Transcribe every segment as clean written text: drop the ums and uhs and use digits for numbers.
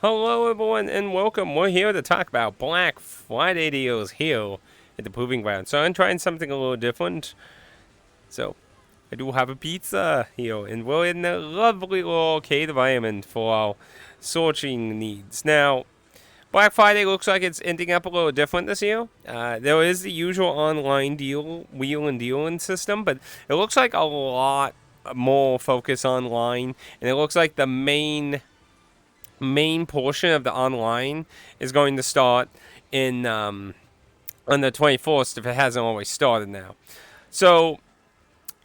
Hello, everyone, and welcome. We're here to talk about Black Friday deals here at the Proving Ground. So I'm trying something a little different. So I do have a pizza here, and we're in a lovely little arcade environment for our searching needs. Now, Black Friday looks like it's ending up a little different this year. There is the usual online deal, wheel and dealing system, but it looks like a lot more focus online, and it looks like the main portion of the online is going to start in on the 24th if it hasn't always started now. So,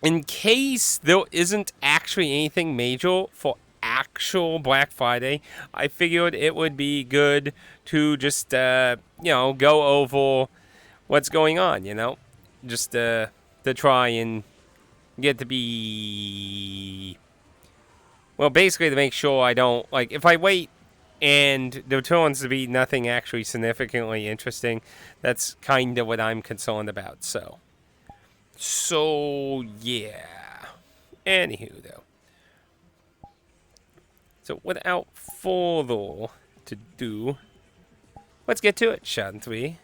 in case there isn't actually anything major for actual Black Friday, I figured it would be good to just go over what's going on. Just to try and get to be basically to make sure I don't, like, if I wait and there turns to be nothing actually significantly interesting, that's kind of what I'm concerned about. So yeah. Anywho, though. So without further to do, let's get to it, shan't we?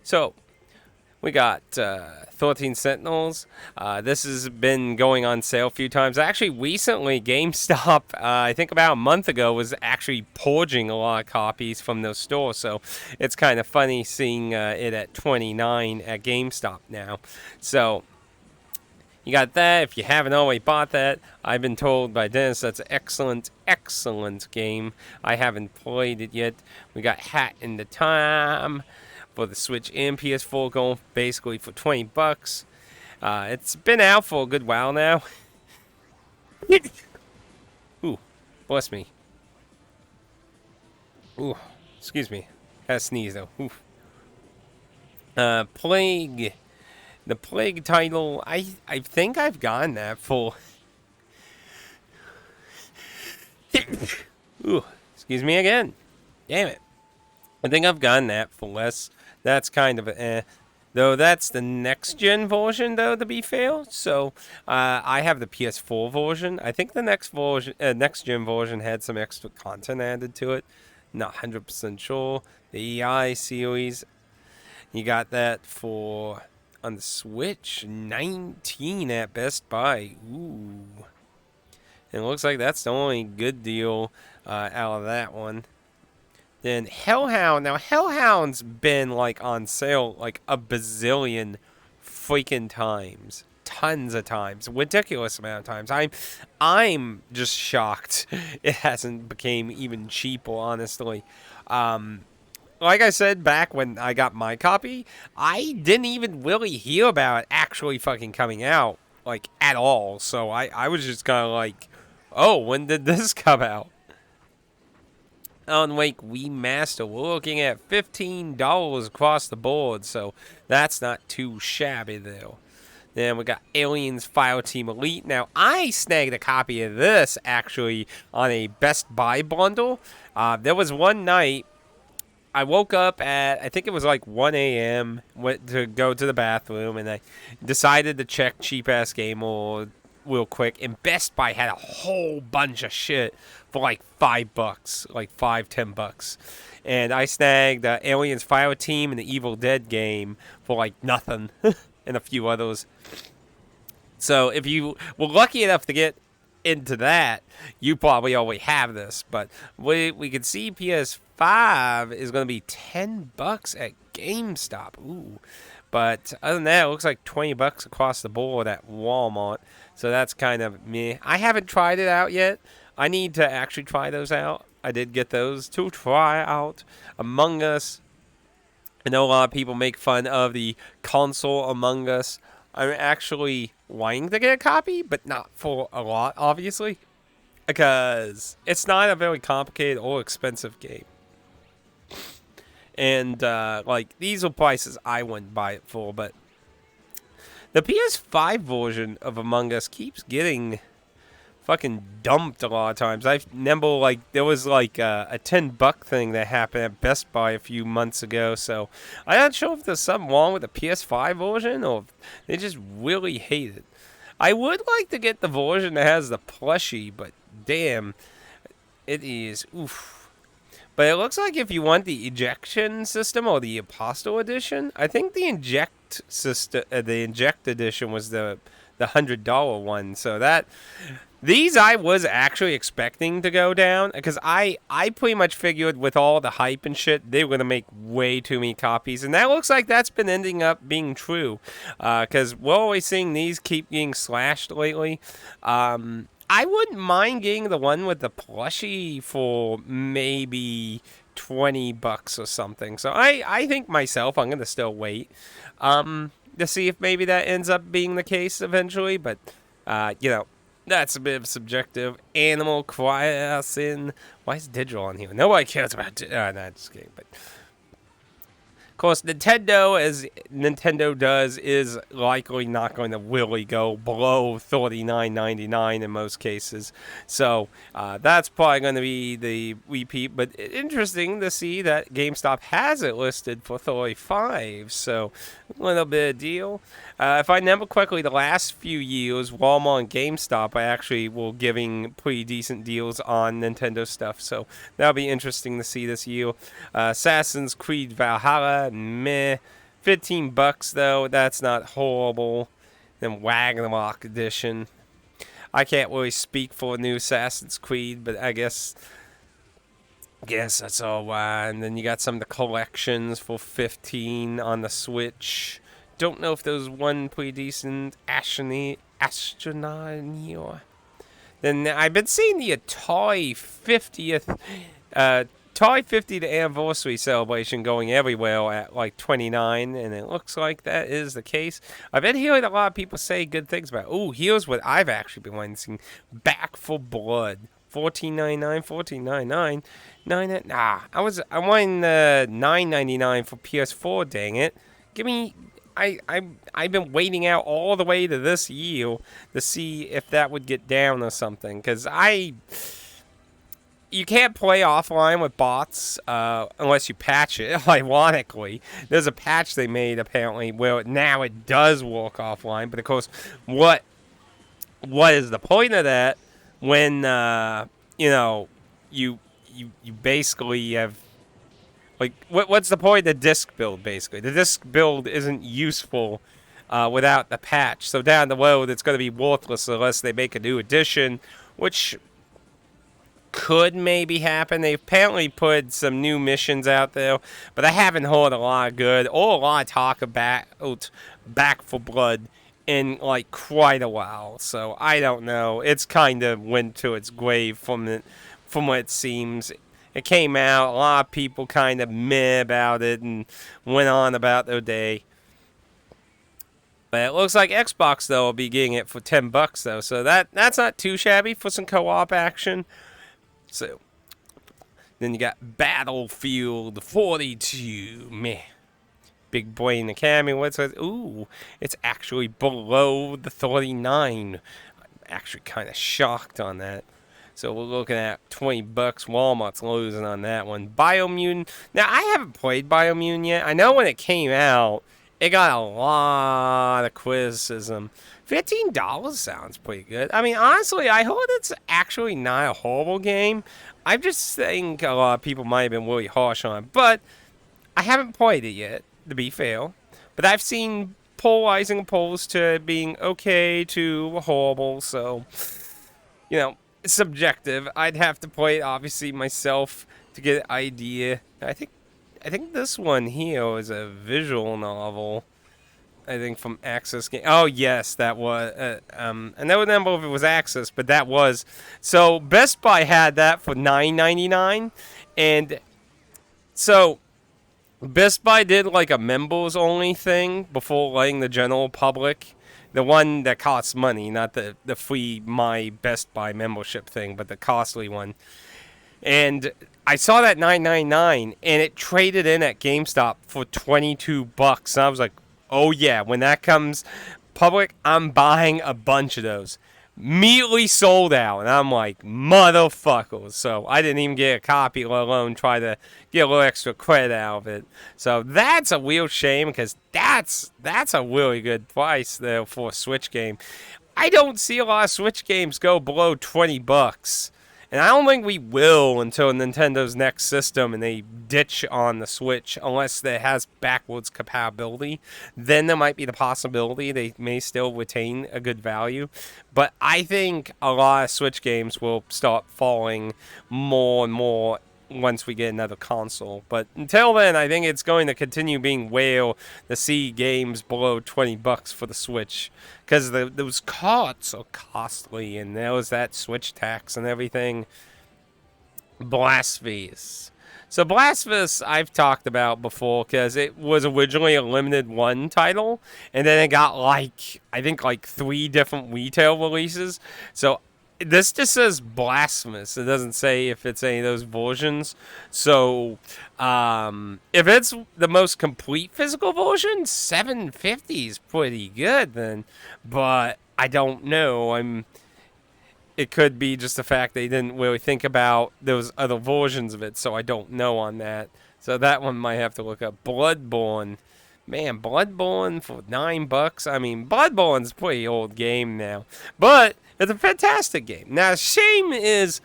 So, we got 13 Sentinels. This has been going on sale a few times. Actually, recently, GameStop, I think about a month ago, was actually purging a lot of copies from those stores. So it's kind of funny seeing it at 29 at GameStop now. So you got that. If you haven't already bought that, I've been told by Dennis that's an excellent, excellent game. I haven't played it yet. We got Hat in the Time for the Switch and PS4, going basically for $20. It's been out for a good while now. Ooh, bless me. Ooh, excuse me. Had a sneeze though. Ooh. Plague. The Plague title, I think I've gotten that for. Ooh, excuse me again. Damn it. I think I've gotten that for less. That's kind of though that's the next gen version, though, to be fair. So I have the PS4 version. I think the next gen version had some extra content added to it. Not 100% sure. The EI series, you got that for on the Switch, 19 at Best Buy. Ooh, and it looks like that's the only good deal out of that one. Then Hellhound. Now Hellhound's been like on sale like a bazillion freaking times, tons of times, ridiculous amount of times. I'm just shocked it hasn't became even cheaper. Honestly, like I said back when I got my copy, I didn't even really hear about it actually fucking coming out like at all. So I was just kind of like, oh, when did this come out? On Wake Remaster, we're looking at $15 across the board, so that's not too shabby though. Then we got Aliens Fireteam Elite. Now, I snagged a copy of this actually on a Best Buy bundle. There was one night I woke up at, I think it was like 1 a.m., went to go to the bathroom, and I decided to check Cheap Ass Gamer real quick, and Best Buy had a whole bunch of shit for like $5, like $5-10, and I snagged Aliens Fire Team and the Evil Dead game for like nothing, and a few others. So if you were lucky enough to get into that, you probably already have this. But we can see PS5 is going to be $10 at GameStop. Ooh. But other than that, it looks like $20 across the board at Walmart. So that's kind of meh. I haven't tried it out yet. I need to actually try those out. I did get those to try out. Among Us. I know a lot of people make fun of the console Among Us. I'm actually wanting to get a copy, but not for a lot, obviously. Because it's not a very complicated or expensive game. And, like, these are prices I wouldn't buy it for, but the PS5 version of Among Us keeps getting fucking dumped a lot of times. I remember, like, there was, like, a $10 thing that happened at Best Buy a few months ago, so I'm not sure if there's something wrong with the PS5 version, or if they just really hate it. I would like to get the version that has the plushie, but damn, it is, oof. But it looks like if you want the ejection system or the Apostle edition, I think the inject system, the inject edition was the $100 one. So that these I was actually expecting to go down because I pretty much figured with all the hype and shit they were gonna make way too many copies, and that looks like that's been ending up being true because we're always seeing these keep getting slashed lately. I wouldn't mind getting the one with the plushie for maybe $20 or something. So I think myself I'm gonna still wait to see if maybe that ends up being the case eventually. But you know, that's a bit of subjective. Animal Crossing. Why is digital on here? Nobody cares about. No, just kidding. But of course, Nintendo, as Nintendo does, is likely not going to really go below $39.99 in most cases. So that's probably going to be the repeat. But interesting to see that GameStop has it listed for $35. So a little bit of deal. If I remember correctly, the last few years, Walmart and GameStop, I actually were giving pretty decent deals on Nintendo stuff. So that'll be interesting to see this year. Assassin's Creed Valhalla, meh. $15 though, that's not horrible. Then Ragnarok Edition. I can't really speak for a new Assassin's Creed, but I guess that's all right. And then you got some of the collections for $15 on the Switch. Don't know if there's one pretty decent astronaut. Then I've been seeing the Atari 50th Atari 50th anniversary celebration going everywhere at like 29, and it looks like that is the case. I've been hearing a lot of people say good things about. Oh, here's what I've actually been wanting to see: Back for Blood, $14.99, $14.99. Nah, I wanting $9.99 for PS4. Dang it! Give me. I've been waiting out all the way to this year to see if that would get down or something, because you can't play offline with bots unless you patch it. Ironically, there's a patch they made apparently where now it does work offline. But of course, what is the point of that when you basically have like what's the point of the disc build? Basically, the disc build isn't useful without the patch. So down the road, it's going to be worthless unless they make a new edition, which could maybe happen. They apparently put some new missions out there, but I haven't heard a lot of good or a lot of talk about Back for Blood in like quite a while. So I don't know. It's kind of went to its grave from what it seems. It came out, a lot of people kind of meh about it and went on about their day. But it looks like Xbox though will be getting it for $10 though, so that's not too shabby for some co-op action. So then you got Battlefield 42, meh. Big Boy in the Academy, what's it? Ooh, it's actually below the 39. I'm actually kind of shocked on that. So we're looking at $20. Walmart's losing on that one. Biomutant. Now, I haven't played Biomutant yet. I know when it came out, it got a lot of criticism. $15 sounds pretty good. I mean, honestly, I heard it's actually not a horrible game. I just think a lot of people might have been really harsh on it. But I haven't played it yet, to be fair. But I've seen polarizing polls to being okay to horrible. So, it's subjective. I'd have to play it obviously myself to get an idea. I think this one here is a visual novel. I think from Access Game. Oh yes, that was. I don't remember if it was Access, but that was. So Best Buy had that for $9.99, and so Best Buy did like a members only thing before letting the general public. The one that costs money, not the free My Best Buy membership thing, but the costly one. And I saw that $9.99, and it traded in at GameStop for $22. And I was like, oh yeah, when that comes public, I'm buying a bunch of those. Immediately sold out, and I'm like, motherfuckers. So I didn't even get a copy, let alone try to get a little extra credit out of it. So that's a real shame, because that's a really good price there for a Switch game. I don't see a lot of Switch games go below $20. And I don't think we will until Nintendo's next system and they ditch on the Switch, unless it has backwards compatibility. Then there might be the possibility they may still retain a good value. But I think a lot of Switch games will start falling more and more once we get another console. But until then, I think it's going to continue being whale to see games below $20 for the Switch, because those carts are costly, and there was that Switch tax and everything. Blasphemous. So Blasphemous I've talked about before because it was originally a limited one title, and then it got I think 3 different retail releases. So this just says Blasphemous. It doesn't say if it's any of those versions. So if it's the most complete physical version, $750 is pretty good then. But I don't know. It could be just the fact they didn't really think about those other versions of it, so I don't know on that. So that one might have to look up. Bloodborne. Man, Bloodborne for $9. I mean, Bloodborne's a pretty old game now. But it's a fantastic game. Now, the shame is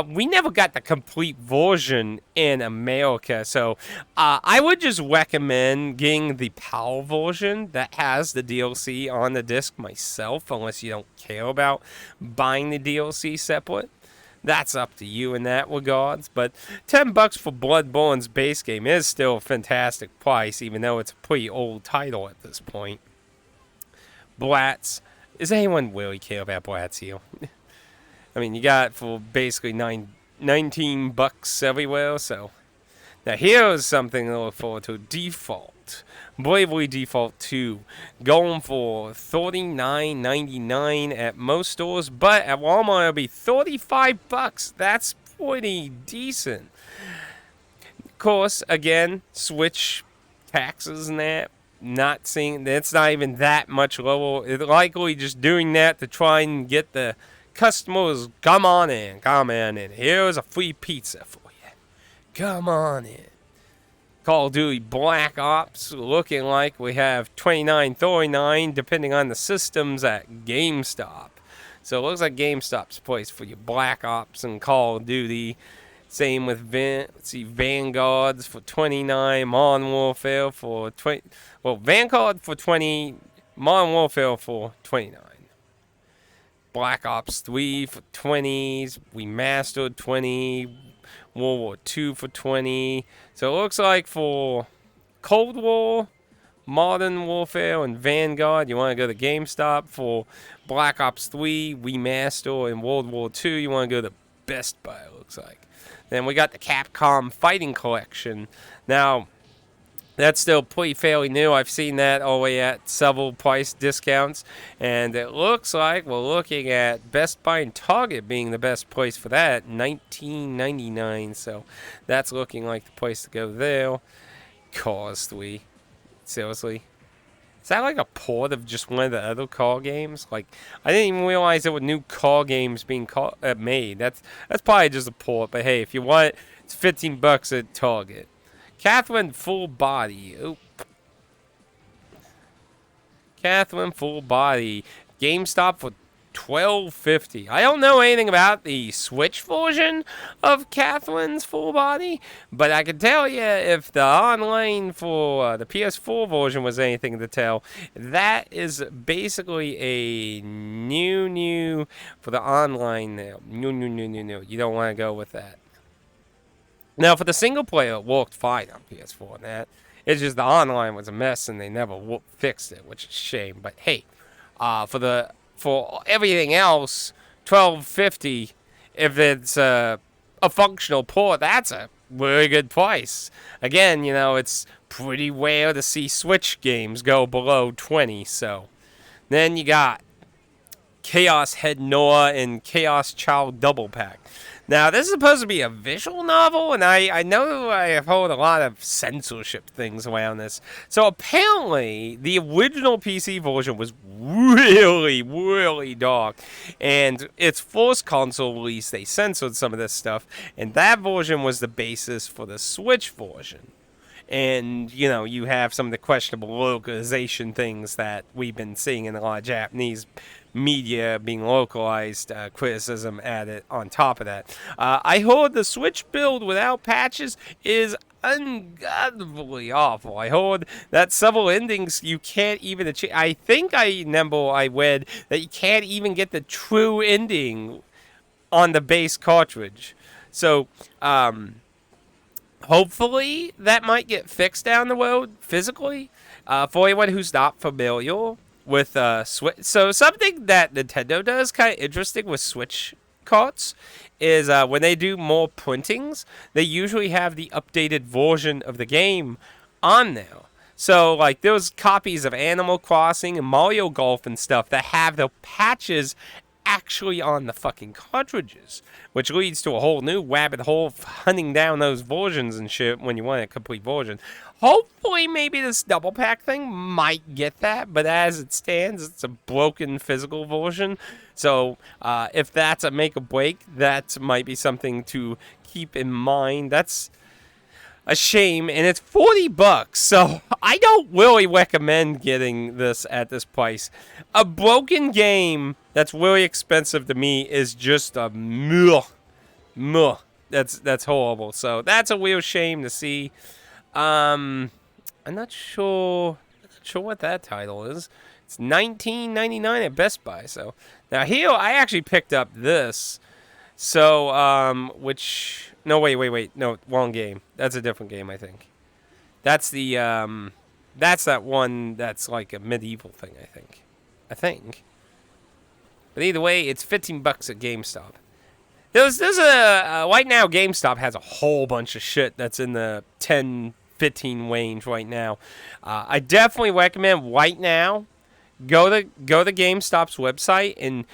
we never got the complete version in America. So I would just recommend getting the PAL version that has the DLC on the disc myself, unless you don't care about buying the DLC separate. That's up to you in that regards. But $10 for Bloodborne's base game is still a fantastic price, even though it's a pretty old title at this point. Bratz. Does anyone really care about Bratz here? I mean, you got it for basically $19 everywhere, so. Now here's something to look forward to. Default. Bravely Default 2. Going for $39.99 at most stores, but at Walmart it'll be $35. That's pretty decent. Of course, again, Switch taxes and that. Not seeing that's not even that much lower. It's likely just doing that to try and get the customers. Come on in. Here's a free pizza for you. Come on in. Call of Duty Black Ops looking like we have $29.39 depending on the systems at GameStop. So it looks like GameStop's place for your Black Ops and Call of Duty. Same with Vanguards for $29, Modern Warfare for $20. Well, Vanguard for $20, Modern Warfare for $29. Black Ops 3 for $20, Remastered $20, World War II for $20. So it looks like for Cold War, Modern Warfare, and Vanguard, you want to go to GameStop. For Black Ops 3, Remaster, and World War II, you want to go to Best Buy, it looks like. Then we got the Capcom Fighting Collection. Now, that's still pretty fairly new. I've seen that all the way at several price discounts. And it looks like we're looking at Best Buy and Target being the best place for that, $19.99. So that's looking like the place to go there. Cars 3. Seriously? Is that like a port of just one of the other car games? Like, I didn't even realize there were new car games being made. That's probably just a port. But hey, if you want it, it's $15 at Target. Catherine Full Body. Oop. Catherine Full Body. GameStop for $12.50. I don't know anything about the Switch version of Catherine's Full Body, but I can tell you if the online for the PS4 version was anything to tell, that is basically a new for the online now. No. You don't want to go with that. Now, for the single player, it worked fine on PS4 and that. It's just the online was a mess and they never fixed it, which is a shame. But hey, for everything else, $12.50. If it's a functional port, that's a really good price. Again, you know, it's pretty rare to see Switch games go below $20. So then you got Chaos Head Noah and Chaos Child Double Pack. Now, this is supposed to be a visual novel, and I know I have heard a lot of censorship things around this. So apparently, the original PC version was really dark. And its first console release, they censored some of this stuff, and that version was the basis for the Switch version. and you have some of the questionable localization things that we've been seeing in a lot of Japanese media being localized criticism added on top of that. I heard the Switch build without patches is ungodly awful. I heard that several endings you can't even achieve. I think I remember I read that you can't even get the true ending on the base cartridge. So, hopefully that might get fixed down the road physically. For anyone who's not familiar with Switch, so something that Nintendo does kind of interesting with Switch carts is when they do more printings, they usually have the updated version of the game on there. So, like, there's copies of Animal Crossing and Mario Golf and stuff that have the patches actually on the fucking cartridges, which leads to a whole new rabbit hole of hunting down those versions and shit when you want a complete version. Hopefully, maybe this double pack thing might get that, but as it stands, it's a broken physical version. So, if that's a make or break, that might be something to keep in mind. That's a shame, and it's $40, so I don't really recommend getting this at this price. A broken game that's really expensive to me is just a muh. That's horrible. So that's a real shame to see. I'm not sure what that title is. It's $19.99 at Best Buy. So now here I actually picked up this. So which. No, wait. No, wrong game. That's a different game, I think. That's the, that's that one that's like a medieval thing, I think. But either way, it's $15 at GameStop. There's right now, GameStop has a whole bunch of shit that's in the 10, 15 range right now. I definitely recommend right now, go to GameStop's website and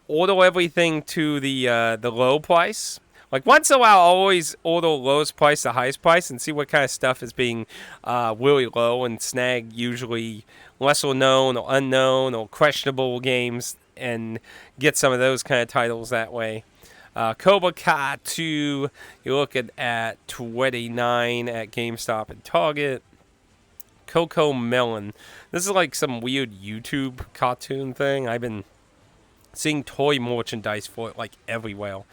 order everything to the low price. Like, once in a while, I'll always order lowest price to highest price and see what kind of stuff is being really low and snag usually lesser known or unknown or questionable games and get some of those kind of titles that way. Cobra Kai 2, you're looking at $29 at GameStop and Target. Coco Melon. This is like some weird YouTube cartoon thing. I've been seeing toy merchandise for it like everywhere.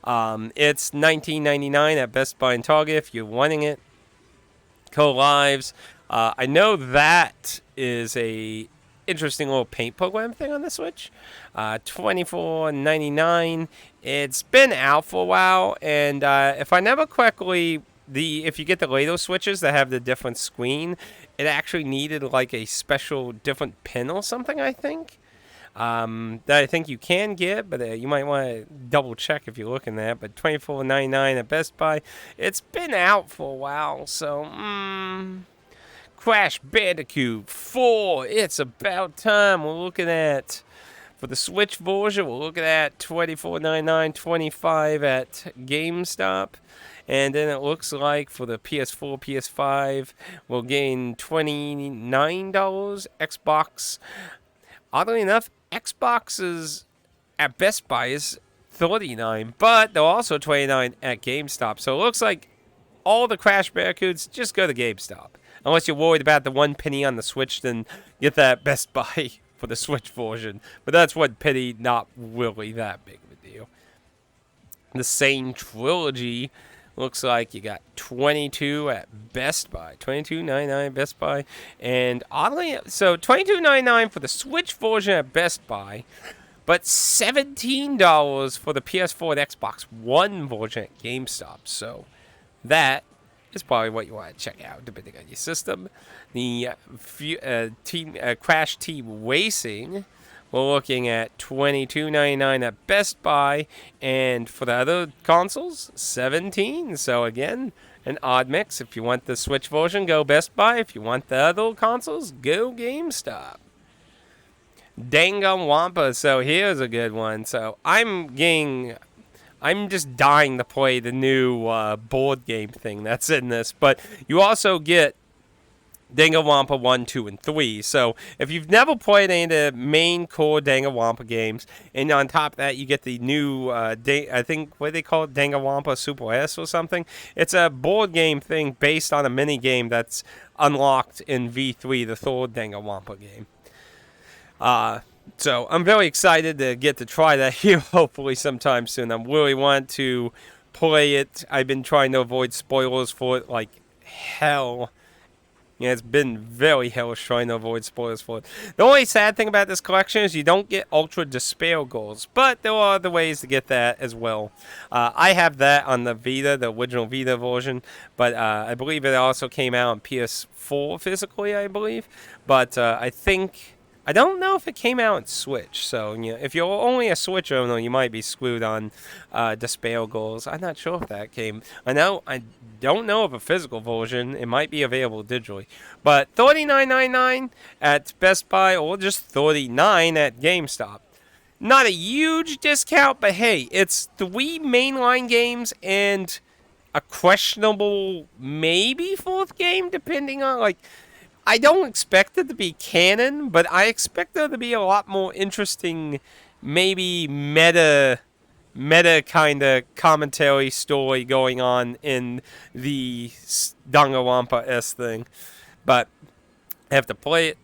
It's $19.99 at Best Buy and Target if you're wanting it. Co-Lives. I know that is a interesting little paint program thing on the Switch. $24.99. It's been out for a while, and if I remember correctly, if you get the later Switches that have the different screen, it actually needed like a special different pin or something, I think. That I think you can get, but you might want to double check if you're looking at it. But $24.99 at Best Buy. It's been out for a while, so Crash Bandicoot 4. It's about time. We're looking at, for the Switch version, we're looking at $24.99, $25 at GameStop. And then it looks like for the PS4, PS5, we'll gain $29. Xbox. Oddly enough, Xboxes at Best Buy is $39, but they're also $29 at GameStop. So it looks like all the Crash Bandicoots, just go to GameStop. Unless you're worried about the 1 penny on the Switch, then get that Best Buy for the Switch version. But that's 1 penny, not really that big of a deal. The same trilogy looks like you got 22 at Best Buy. $22.99 at Best Buy. And oddly, so $22.99 for the Switch version at Best Buy, but $17 for the PS4 and Xbox One version at GameStop. So that is probably what you want to check out, depending on your system. The Crash Team Racing, we're looking at $22.99 at Best Buy, and for the other consoles, $17. So again, an odd mix. If you want the Switch version, go Best Buy. If you want the other consoles, go GameStop. Danganronpa. So here's a good one. So I'm just dying to play the new board game thing that's in this, but you also get Danganronpa 1, 2, and 3. So if you've never played any of the main core Danganronpa games, and on top of that you get the new, I think, what do they call it, Danganronpa Super S or something? It's a board game thing based on a mini game that's unlocked in V3, the third Danganronpa game. So I'm very excited to get to try that here, hopefully sometime soon. I really want to play it. I've been trying to avoid spoilers for it like hell. Yeah, it's been very hellish trying to avoid spoilers for it. The only sad thing about this collection is you don't get Ultra Despair Goals, but there are other ways to get that as well. I have that on the Vita, the original Vita version, but I believe it also came out on PS4 physically, I believe. But I don't know if it came out on Switch, so if you're only a Switch owner, you might be screwed on Despair Goals. I'm not sure if that came. I don't know of a physical version. It might be available digitally, but $39.99 at Best Buy or just $39 at GameStop. Not a huge discount, but hey, it's 3 mainline games and a questionable maybe 4th game, depending on I don't expect it to be canon, but I expect there to be a lot more interesting, maybe meta kind of commentary story going on in the Danganronpa-S thing. But I have to play it,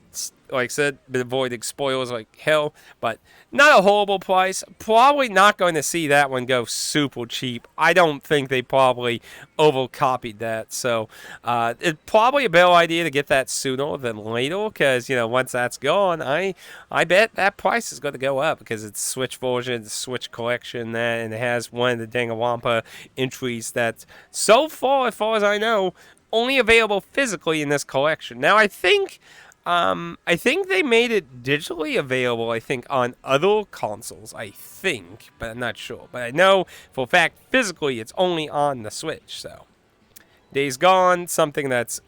like I said, but avoiding spoilers like hell. But not a horrible price. Probably not going to see that one go super cheap. I don't think they probably overcopied that. So it's probably a better idea to get that sooner than later, because once that's gone, I bet that price is going to go up because it's Switch version, it's Switch collection, and it has one of the Danganronpa entries that's so far as I know, only available physically in this collection. Now I think they made it digitally available, I think, on other consoles, but I'm not sure. But I know for a fact physically it's only on the Switch. So Days Gone, something that's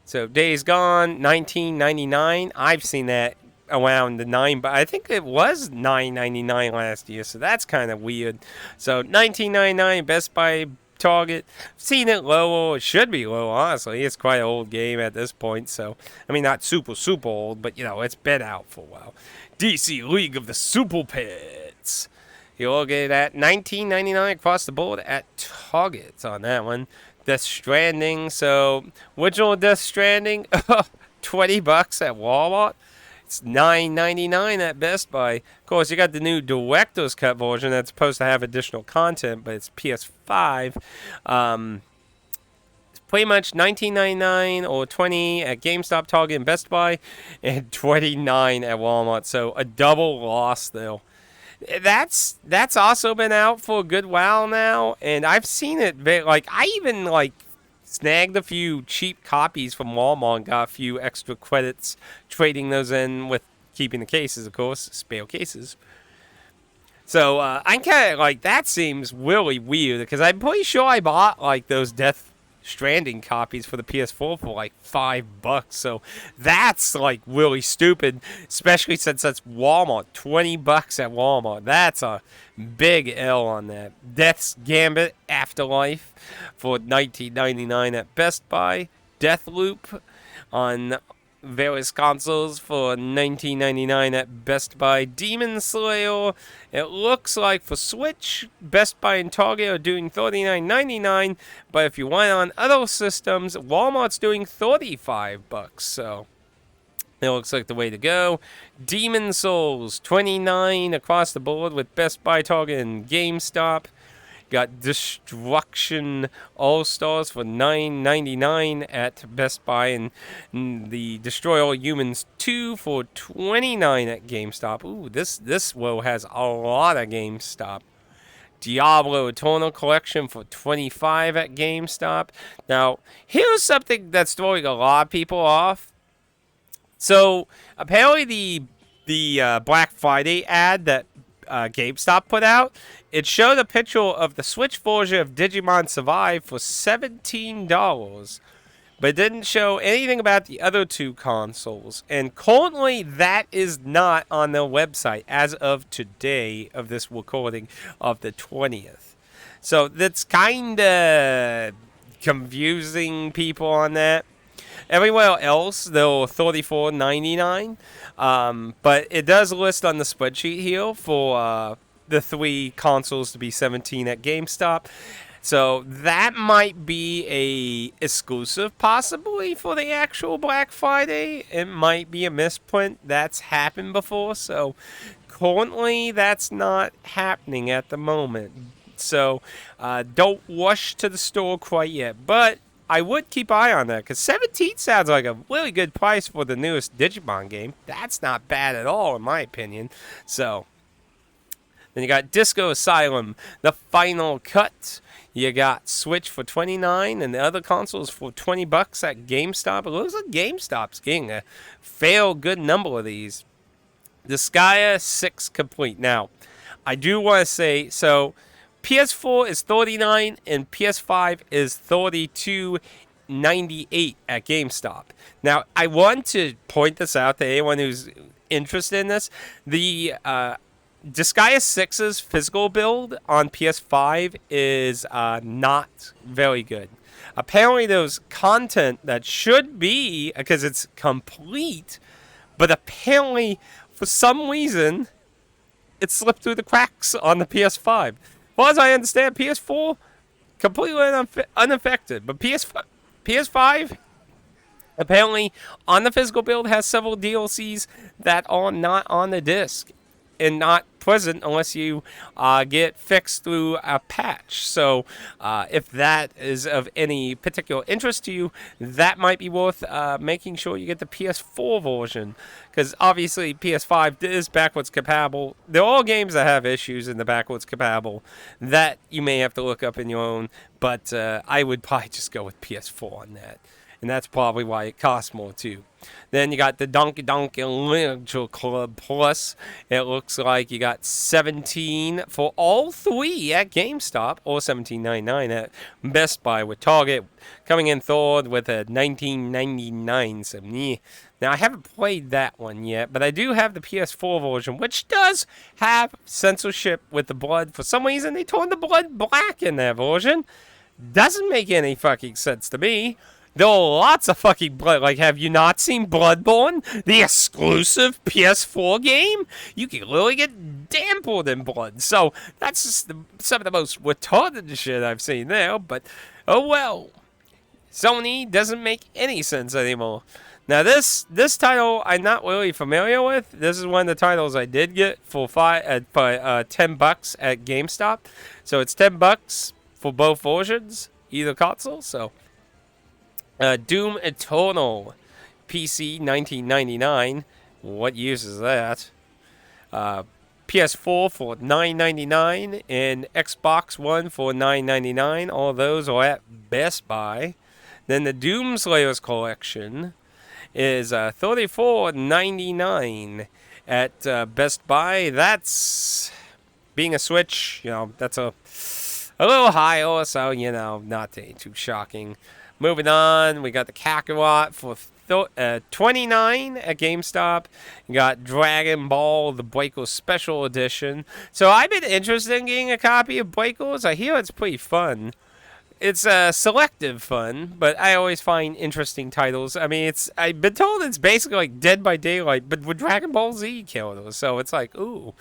So Days Gone, $19.99. I've seen that around the but I think it was $9.99 last year, so that's kind of weird. So $19.99, Best Buy, Target. Seen it lower. It should be low, honestly. It's quite an old game at this point, so I mean, not super old, but it's been out for a while. DC League of the Super Pets. You'll get it at $19.99 across the board at Target on that one. Death Stranding. So original Death Stranding, $20 at Walmart. It's $9.99 at Best Buy. Of course, you got the new Director's Cut version that's supposed to have additional content, but it's PS5. It's pretty much $19.99 or $20 at GameStop, Target, and Best Buy, and $29 at Walmart. So a double loss, though. That's also been out for a good while now, and I've seen it. I even snagged a few cheap copies from Walmart and got a few extra credits, trading those in with keeping the cases, of course, spare cases. So I'm kind of that seems really weird, because I'm pretty sure I bought those Death Stranding copies for the PS4 for $5. So that's really stupid, especially since that's Walmart. $20 at Walmart. That's a big L on that. Death's Gambit Afterlife for $19.99 at Best Buy. Deathloop on various consoles for $19.99 at Best Buy. Demon Slayer, it looks like for Switch, Best Buy and Target are doing $39.99, but if you want it on other systems, Walmart's doing $35. So it looks like the way to go. Demon Souls, $29 across the board with Best Buy, Target, and GameStop. Got Destruction All-Stars for $9.99 at Best Buy, and the Destroy All Humans 2 for $29 at GameStop. Ooh, this row has a lot of GameStop. Diablo Eternal Collection for $25 at GameStop. Now, here's something that's throwing a lot of people off. So, apparently the Black Friday ad that GameStop put out, it showed a picture of the Switch version of Digimon Survive for $17, but it didn't show anything about the other two consoles. And currently, that is not on their website as of today of this recording of the 20th. So that's kind of confusing people on that. Everywhere else, they're $34.99, but it does list on the spreadsheet here for the 3 consoles to be 17 at GameStop. So that might be a exclusive, possibly for the actual Black Friday. It might be a misprint. That's happened before, so currently that's not happening at the moment. So don't rush to the store quite yet, but I would keep eye on that because 17 sounds like a really good price for the newest Digimon game. That's not bad at all, in my opinion. So then you got Disco Asylum, the final cut. You got Switch for $29 and the other consoles for $20 at GameStop. It looks like GameStop's getting a fair good number of these. Disgaea 6 complete. Now, I do want to say, so PS4 is $39 and PS5 is $32.98 at GameStop. Now, I want to point this out to anyone who's interested in this. The Disgaea 6's physical build on PS5 is not very good. Apparently, there's content that should be, because it's complete, but apparently, for some reason, it slipped through the cracks on the PS5. As far as I understand, PS4 completely unaffected, but PS5 apparently on the physical build has several DLCs that are not on the disc and not present unless you get fixed through a patch. So if that is of any particular interest to you, that might be worth making sure you get the PS4 version, because obviously PS5 is backwards compatible. There are all games that have issues in the backwards compatible that you may have to look up in your own, but I would probably just go with PS4 on that. And that's probably why it costs more too. Then you got the Donkey Literature Club Plus. It looks like you got 17 for all 3 at GameStop, or $17.99 at Best Buy, with Target coming in third with a $19.99. So, yeah. Now, I haven't played that one yet, but I do have the PS4 version, which does have censorship with the blood. For some reason, they turned the blood black in that version. Doesn't make any fucking sense to me. There are lots of fucking blood. Like, have you not seen Bloodborne? The exclusive PS4 game? You can literally get dampened in blood. So, that's just some of the most retarded shit I've seen there. But, oh well. Sony doesn't make any sense anymore. Now, this title I'm not really familiar with. This is one of the titles I did get for $10 at GameStop. So, it's $10 for both versions, either console. So, Doom Eternal, PC $19.99. What use is that? PS4 for $9.99 and Xbox One for $9.99. All of those are at Best Buy. Then the Doom Slayers collection is $34.99 at Best Buy. That's, being a Switch, that's a little higher, so not too shocking. Moving on, we got the Kakarot for $29 at GameStop. You got Dragon Ball, the Breakers Special Edition. So I've been interested in getting a copy of Breakers. I hear it's pretty fun. It's selective fun, but I always find interesting titles. I mean, I've been told it's basically like Dead by Daylight, but with Dragon Ball Z characters. So it's like, ooh.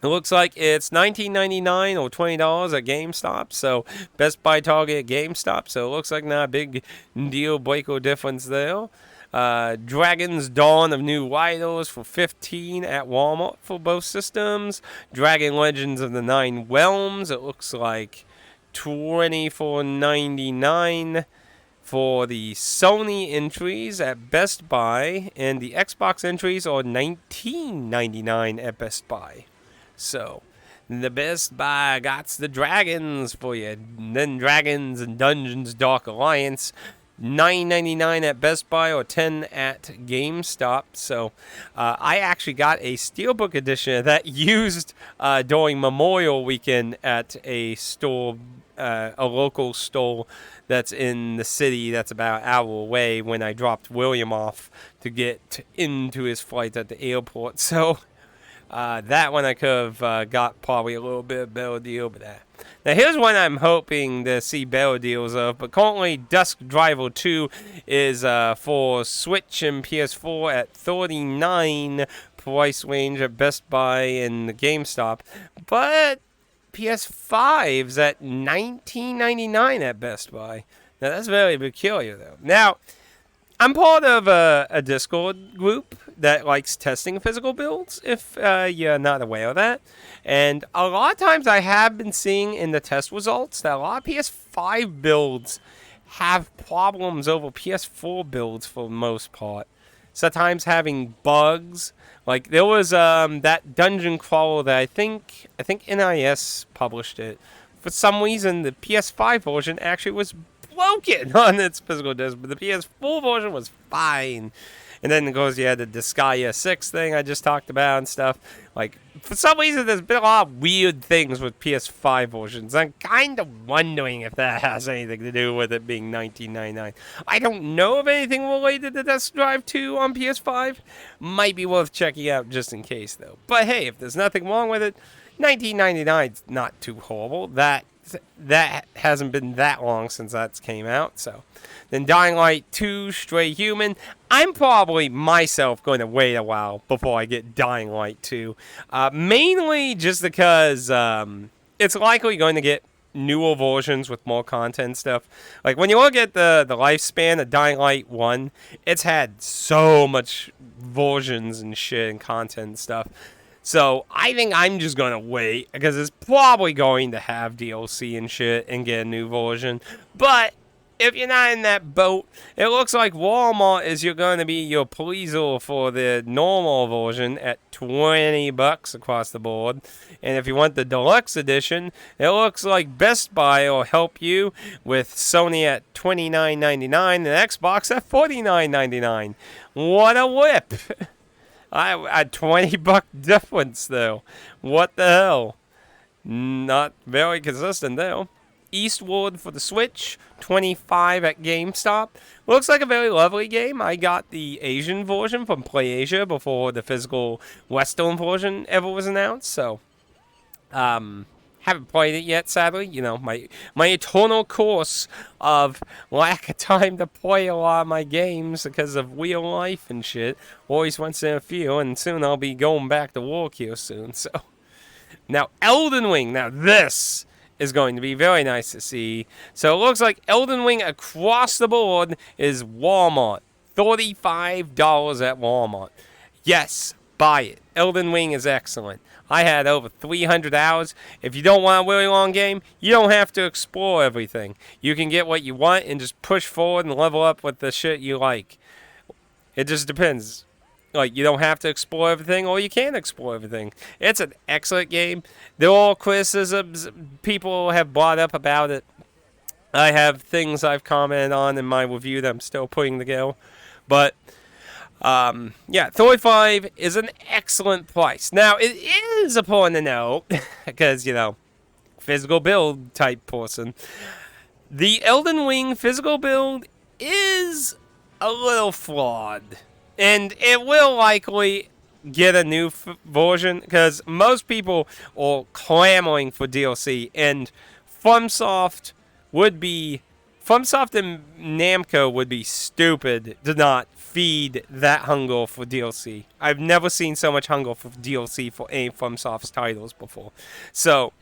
It looks like it's $19.99 or $20 at GameStop. So Best Buy, Target, GameStop. So it looks like not a big deal breaker difference there. Dragon's Dawn of New Riders for $15 at Walmart for both systems. Dragon Legends of the Nine Realms. It looks like $24.99 for the Sony entries at Best Buy. And the Xbox entries are $19.99 at Best Buy. So, the Best Buy got the Dragons for you. And then Dragons and Dungeons Dark Alliance, $9.99 at Best Buy or $10 at GameStop. So, I actually got a Steelbook edition of that used during Memorial Weekend at a store, a local store that's in the city that's about an hour away, when I dropped William off to get into his flight at the airport. So, That one I could have got probably a little bit better deal, but now here's one I'm hoping to see better deals of. But currently, Dusk Driver 2 is for Switch and PS4 at $39 price range at Best Buy and the GameStop, but PS5's at $19.99 at Best Buy. Now that's very peculiar, though. Now, I'm part of a Discord group that likes testing physical builds, if you're not aware of that. And a lot of times I have been seeing in the test results that a lot of PS5 builds have problems over PS4 builds for the most part. Sometimes having bugs. Like, there was that dungeon crawler that I think NIS published it. For some reason, the PS5 version actually was broken on its physical disc, but the PS4 version was fine. And then it goes, yeah, the Disgaea 6 thing I just talked about and stuff. Like, for some reason, there's been a lot of weird things with PS5 versions. I'm kind of wondering if that has anything to do with it being $19.99. I don't know of anything related to Dusk Drive 2 on PS5. Might be worth checking out just in case, though. But hey, if there's nothing wrong with it, $19.99 is not too horrible. That hasn't been that long since that came out. So then Dying Light 2 Stray Human, I'm probably myself going to wait a while before I get Dying Light 2, mainly just because it's likely going to get newer versions with more content stuff. Like, when you look at the lifespan of Dying Light 1, it's had so much versions and shit and content and stuff. So I think I'm just going to wait, because it's probably going to have DLC and shit and get a new version. But if you're not in that boat, it looks like Walmart is going to be your pleaser for the normal version at $20 across the board. And if you want the deluxe edition, it looks like Best Buy will help you with Sony at $29.99 and Xbox at $49.99. What a whip! A $20 difference, though. What the hell? Not very consistent, though. Eastward for the Switch, $25 at GameStop. Looks like a very lovely game. I got the Asian version from PlayAsia before the physical Western version ever was announced, so haven't played it yet, sadly. You know, my eternal course of lack of time to play a lot of my games because of real life and shit. Always once in a few, and soon I'll be going back to work here soon. So now Elden Ring. Now this is going to be very nice to see. So it looks like Elden Ring across the board is Walmart. $35 at Walmart. Yes, buy it. Elden Ring is excellent. I had over 300 hours. If you don't want a really long game, you don't have to explore everything. You can get what you want and just push forward and level up with the shit you like. It just depends. Like, you don't have to explore everything, or you can explore everything. It's an excellent game. There are all criticisms people have brought up about it. I have things I've commented on in my review that I'm still putting together. But yeah, 35 is an excellent price. Now, it is important to note, because, you know, physical build type person, the Elden Ring physical build is a little flawed. And it will likely get a new version, because most people are clamoring for DLC, and FromSoft and Namco would be stupid to not feed that hunger for DLC. I've never seen so much hunger for DLC for any FromSoft's titles before. So,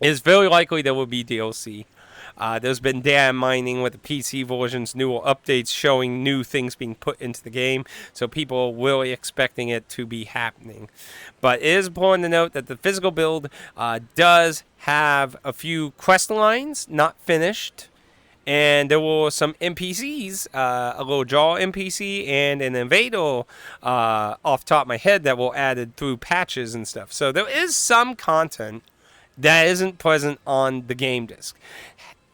it's very likely there will be DLC. There's been data mining with the PC versions, newer updates showing new things being put into the game, so people are really expecting it to be happening. But it is important to note that the physical build does have a few quest lines not finished, and there were some NPCs, a little jaw NPC and an invader off the top of my head that were added through patches and stuff. So there is some content that isn't present on the game disc.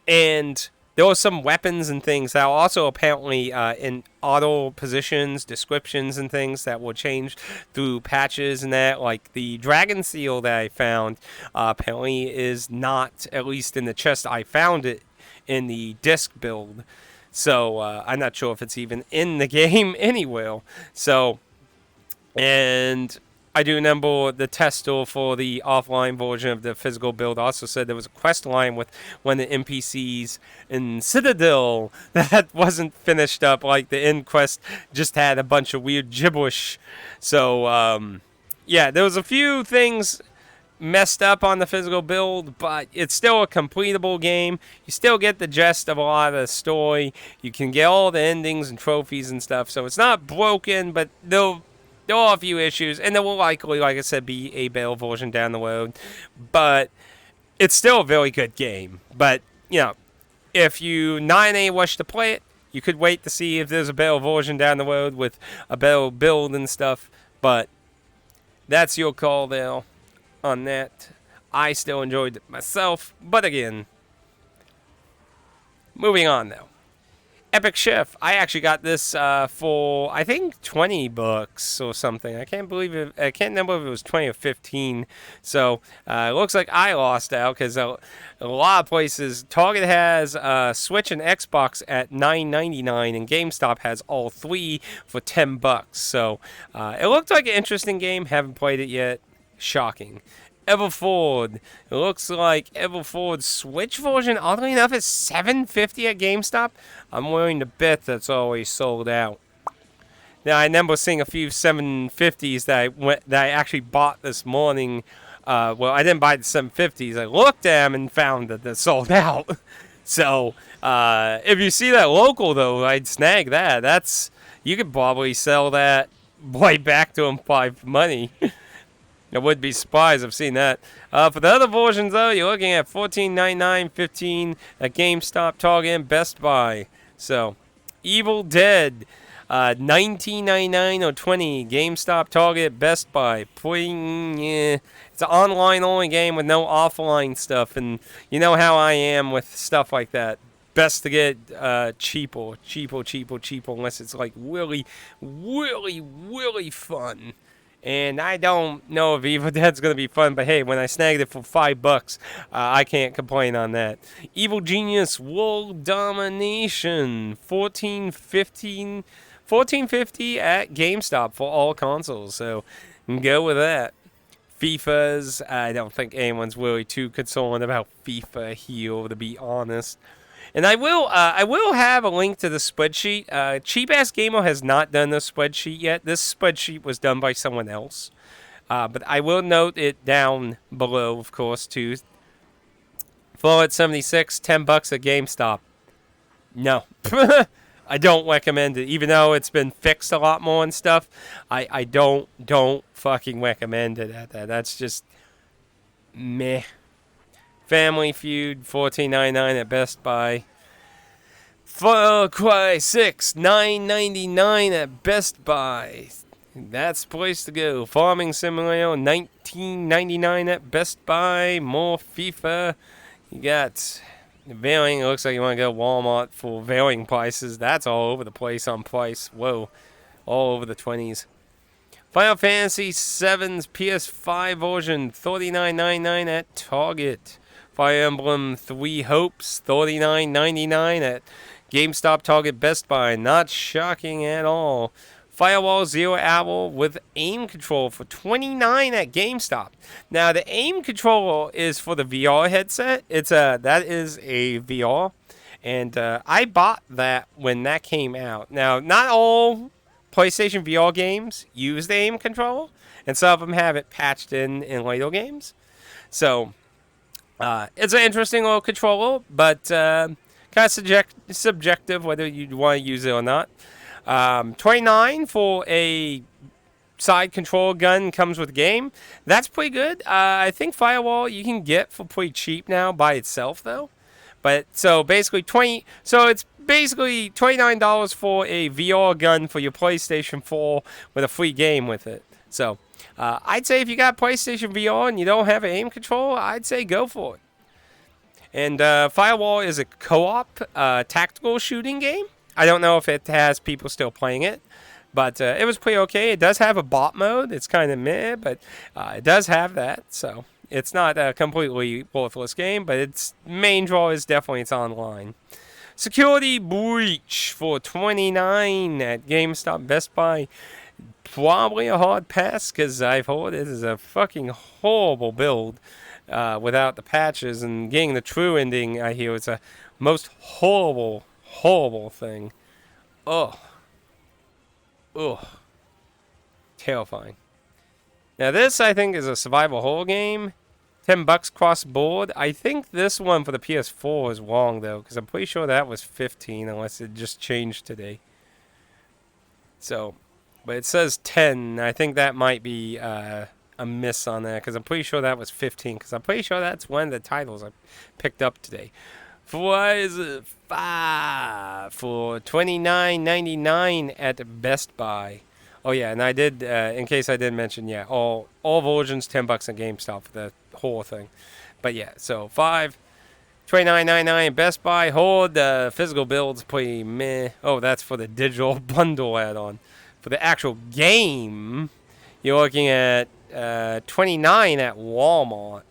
And there were some weapons and things that are also apparently in auto positions, descriptions, and things that will change through patches and that. Like the dragon seal that I found apparently is not, at least in the chest I found it, in the disc build. So I'm not sure if it's even in the game anywhere. So, and I do remember the tester for the offline version of the physical build also said there was a quest line with one of the NPCs in Citadel that wasn't finished up. Like the end quest just had a bunch of weird gibberish. So, yeah, there was a few things messed up on the physical build, but it's still a completable game. You still get the gist of a lot of the story. You can get all the endings and trophies and stuff. So it's not broken, but there are a few issues, and there will likely, like I said, be a better version down the road. But it's still a very good game. But, you know, if you not in any rush to play it, you could wait to see if there's a better version down the road with a better build and stuff. But that's your call there on that. I still enjoyed it myself. But again, moving on though. Epic Shift. I actually got this for I think $20 or something. I can't believe it. I can't remember if it was 20 or 15. So it looks like I lost out because a lot of places. Target has Switch and Xbox at $9.99, and GameStop has all three for $10. So it looked like an interesting game. Haven't played it yet. Shocking. Everford. It looks like Everford's Switch version, oddly enough, is $7.50 at GameStop. I'm willing to bet that's always sold out. Now, I remember seeing a few 750s that I actually bought this morning. Well, I didn't buy the 750s. I looked at them and found that they're sold out. So, if you see that local, though, I'd snag that. You could probably sell that right back to them for money. I would be surprised. I've seen that. For the other versions, though, you're looking at $14.99, $15 at GameStop, Target, and Best Buy. So, Evil Dead, $19.99 or $20, GameStop, Target, Best Buy. It's an online-only game with no offline stuff, and you know how I am with stuff like that. Best to get cheaper, unless it's like really, really, really fun. And I don't know if Evil Dead's going to be fun, but hey, when I snagged it for $5, I can't complain on that. Evil Genius World Domination, $14.50 at GameStop for all consoles. So go with that. FIFA's, I don't think anyone's really too concerned about FIFA here, to be honest. And I will have a link to the spreadsheet. Cheap Ass Gamer has not done the spreadsheet yet. This spreadsheet was done by someone else. But I will note it down below, of course, too. Fallout 76, $10 at GameStop. No. I don't recommend it. Even though it's been fixed a lot more and stuff, I don't fucking recommend it at that. That's just meh. Family Feud, $14.99 at Best Buy. Far Cry 6, $9.99 at Best Buy. That's the place to go. Farming Simulator, $19.99 at Best Buy. More FIFA. You got varying. It looks like you want to go Walmart for varying prices. That's all over the place on price. Whoa. All over the 20s. Final Fantasy VII's PS5 version, $39.99 at Target. Fire Emblem Three Hopes, $39.99 at GameStop, Target, Best Buy. Not shocking at all. Firewall Zero Hour with aim control for $29 at GameStop. Now the aim controller is for the VR headset. That is a VR, and I bought that when that came out. Now not all PlayStation VR games use the aim controller, and some of them have it patched in later games. So. It's an interesting little controller, but kind of subjective whether you want to use it or not. $29 for a side control gun comes with the game. That's pretty good. I think Firewall you can get for pretty cheap now by itself though. But so basically it's basically $29 for a VR gun for your PlayStation 4 with a free game with it. So. I'd say if you got PlayStation VR and you don't have an aim controller, I'd say go for it. And Firewall is a co-op tactical shooting game. I don't know if it has people still playing it, but it was pretty okay. It does have a bot mode. It's kind of meh, but it does have that. So it's not a completely worthless game, but its main draw is definitely it's online. Security Breach for $29 at GameStop, Best Buy. Probably a hard pass because I've heard it is a fucking horrible build without the patches, and getting the true ending, I hear, is a most horrible, horrible thing. Ugh. Ugh. Terrifying. Now this, I think, is a survival horror game. $10 cross board. I think this one for the PS4 is wrong though, because I'm pretty sure that was 15, unless it just changed today. So, but it says 10. I think that might be a miss on that, because I'm pretty sure that was 15, because I'm pretty sure that's one of the titles I picked up today. Why is it 5 for $29.99 at Best Buy? Oh yeah, and I did. In case I didn't mention, yeah, all versions $10 at GameStop for the whole thing. But yeah, so 5, $29.99 at Best Buy. Hold the physical builds pretty meh. Oh, that's for the digital bundle add-on. For the actual game, you're looking at $29 at Walmart.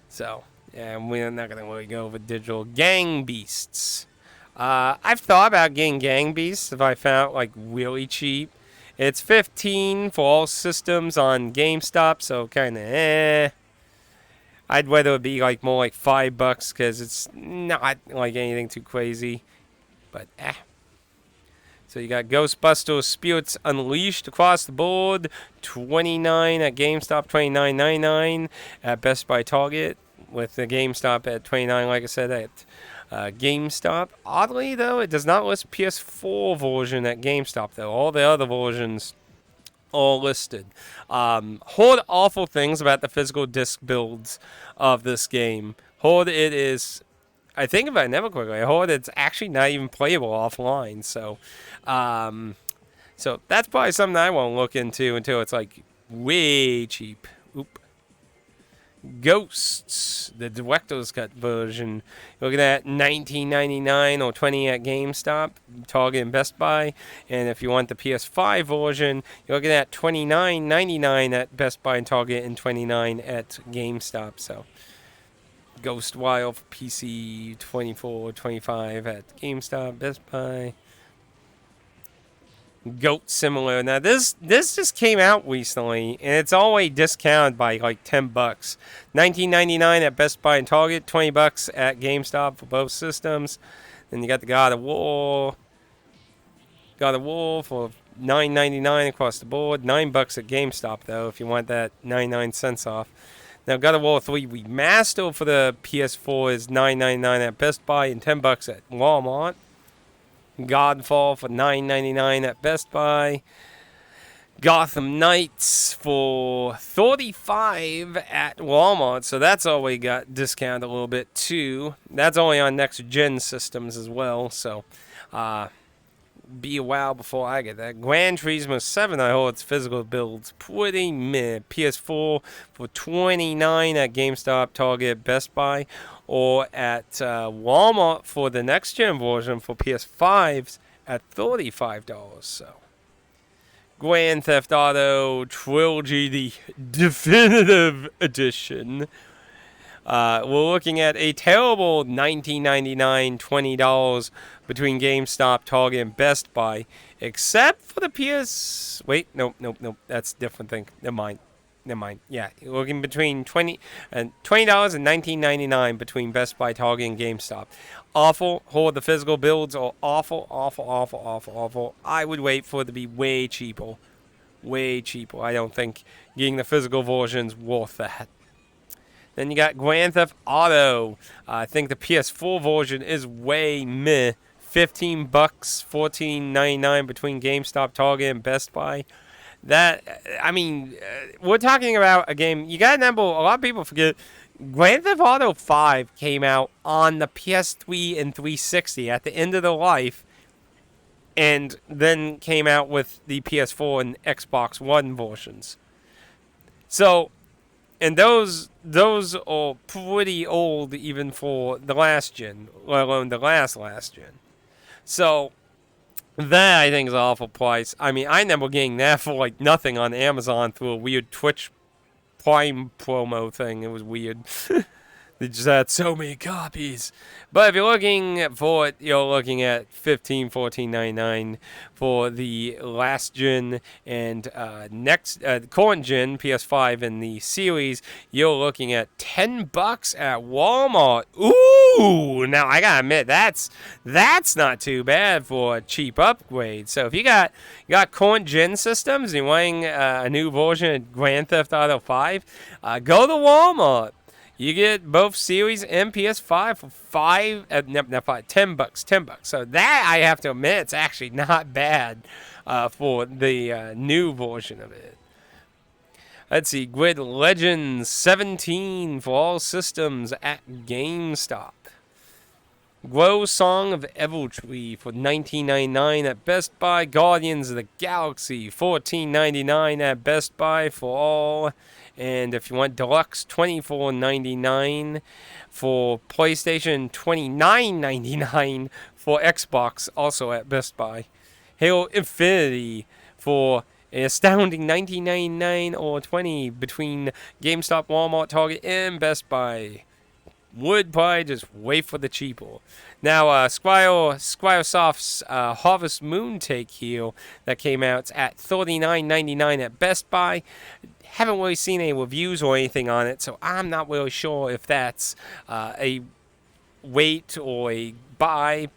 So. And we're not going to really go over digital. Gang Beasts. I've thought about getting Gang Beasts if I found it, like, really cheap. It's 15 for all systems on GameStop, so kind of I'd rather it be like more like $5 because it's not like anything too crazy. But So you got Ghostbusters Spirits Unleashed across the board. $29 at GameStop, $29.99 at Best Buy Target. With the GameStop at $29, like I said, at GameStop. Oddly, though, it does not list PS4 version at GameStop, though. All the other versions are listed. Heard awful things about the physical disc builds of this game. Heard it is, I think if I never quickly, I heard it's actually not even playable offline. So that's probably something I won't look into until it's like way cheap. Oop. Ghosts, the director's cut version. You're looking at $19.99 or $20 at GameStop, Target, and Best Buy. And if you want the PS5 version, you're looking at $29.99 at Best Buy and Target, and $29 at GameStop. So, Ghost Wild for PC, $24.25 at GameStop, Best Buy. Goat Similar. Now this just came out recently, and it's always discounted by like $10. $19.99 at Best Buy and Target, $20 at GameStop for both systems. Then you got the God of War for $9.99 across the board. $9 at GameStop though, if you want that 99 cents off. Now God of War 3 Remastered for the PS4 is $9.99 at Best Buy and $10 at Walmart. Godfall for $9.99 at Best Buy. Gotham Knights for $35 at Walmart. So that's already got discounted a little bit too. That's only on next gen systems as well. So be a while before I get that. Gran Turismo 7, I hold its physical builds pretty meh. PS4 for $29 at GameStop, Target, Best Buy. Or at Walmart for the next gen version for PS5s at $35. So, Grand Theft Auto Trilogy, the definitive edition. We're looking at a terrible $19.99, $20 between GameStop, Target, and Best Buy, except for the PS. Wait, nope. That's a different thing. Never mind. Yeah, you're looking between $20 and $19.99 between Best Buy, Target, and GameStop. Awful. The physical builds are awful. I would wait for it to be way cheaper. I don't think getting the physical version's worth that. Then you got Grand Theft Auto. I think the PS4 version is way meh. $15, $14.99 between GameStop, Target, and Best Buy. We're talking about a game. You gotta remember, a lot of people forget, Grand Theft Auto 5 came out on the PS3 and 360 at the end of their life, and then came out with the PS4 and Xbox One versions. So, and those are pretty old even for the last gen, let alone the last gen. So, that, I think, is an awful price. I mean, I remember getting that for, like, nothing on Amazon through a weird Twitch Prime promo thing. It was weird. They just had so many copies. But if you're looking for it, you're looking at $14.99 for the last gen and next current gen PS5 in the series. You're looking at $10 at Walmart. Ooh! Now I gotta admit that's not too bad for a cheap upgrade. So if you got current gen systems and you're wanting a new version of Grand Theft Auto 5, go to Walmart. You get both series and PS5 for $10. $10. So that I have to admit, it's actually not bad for the new version of it. Let's see, Grid Legends 17 for all systems at GameStop. Glow Song of Eviltree for $19.99 at Best Buy. Guardians of the Galaxy $14.99 at Best Buy for all. And if you want Deluxe, $24.99 for PlayStation, $29.99 for Xbox, also at Best Buy. Halo Infinity for an astounding $19.99 or $20 between GameStop, Walmart, Target, and Best Buy. Would probably just wait for the cheaper. Now, Squaresoft's Harvest Moon Take Heal that came out at $39.99 at Best Buy. Haven't really seen any reviews or anything on it, so I'm not really sure if that's a wait or a buy.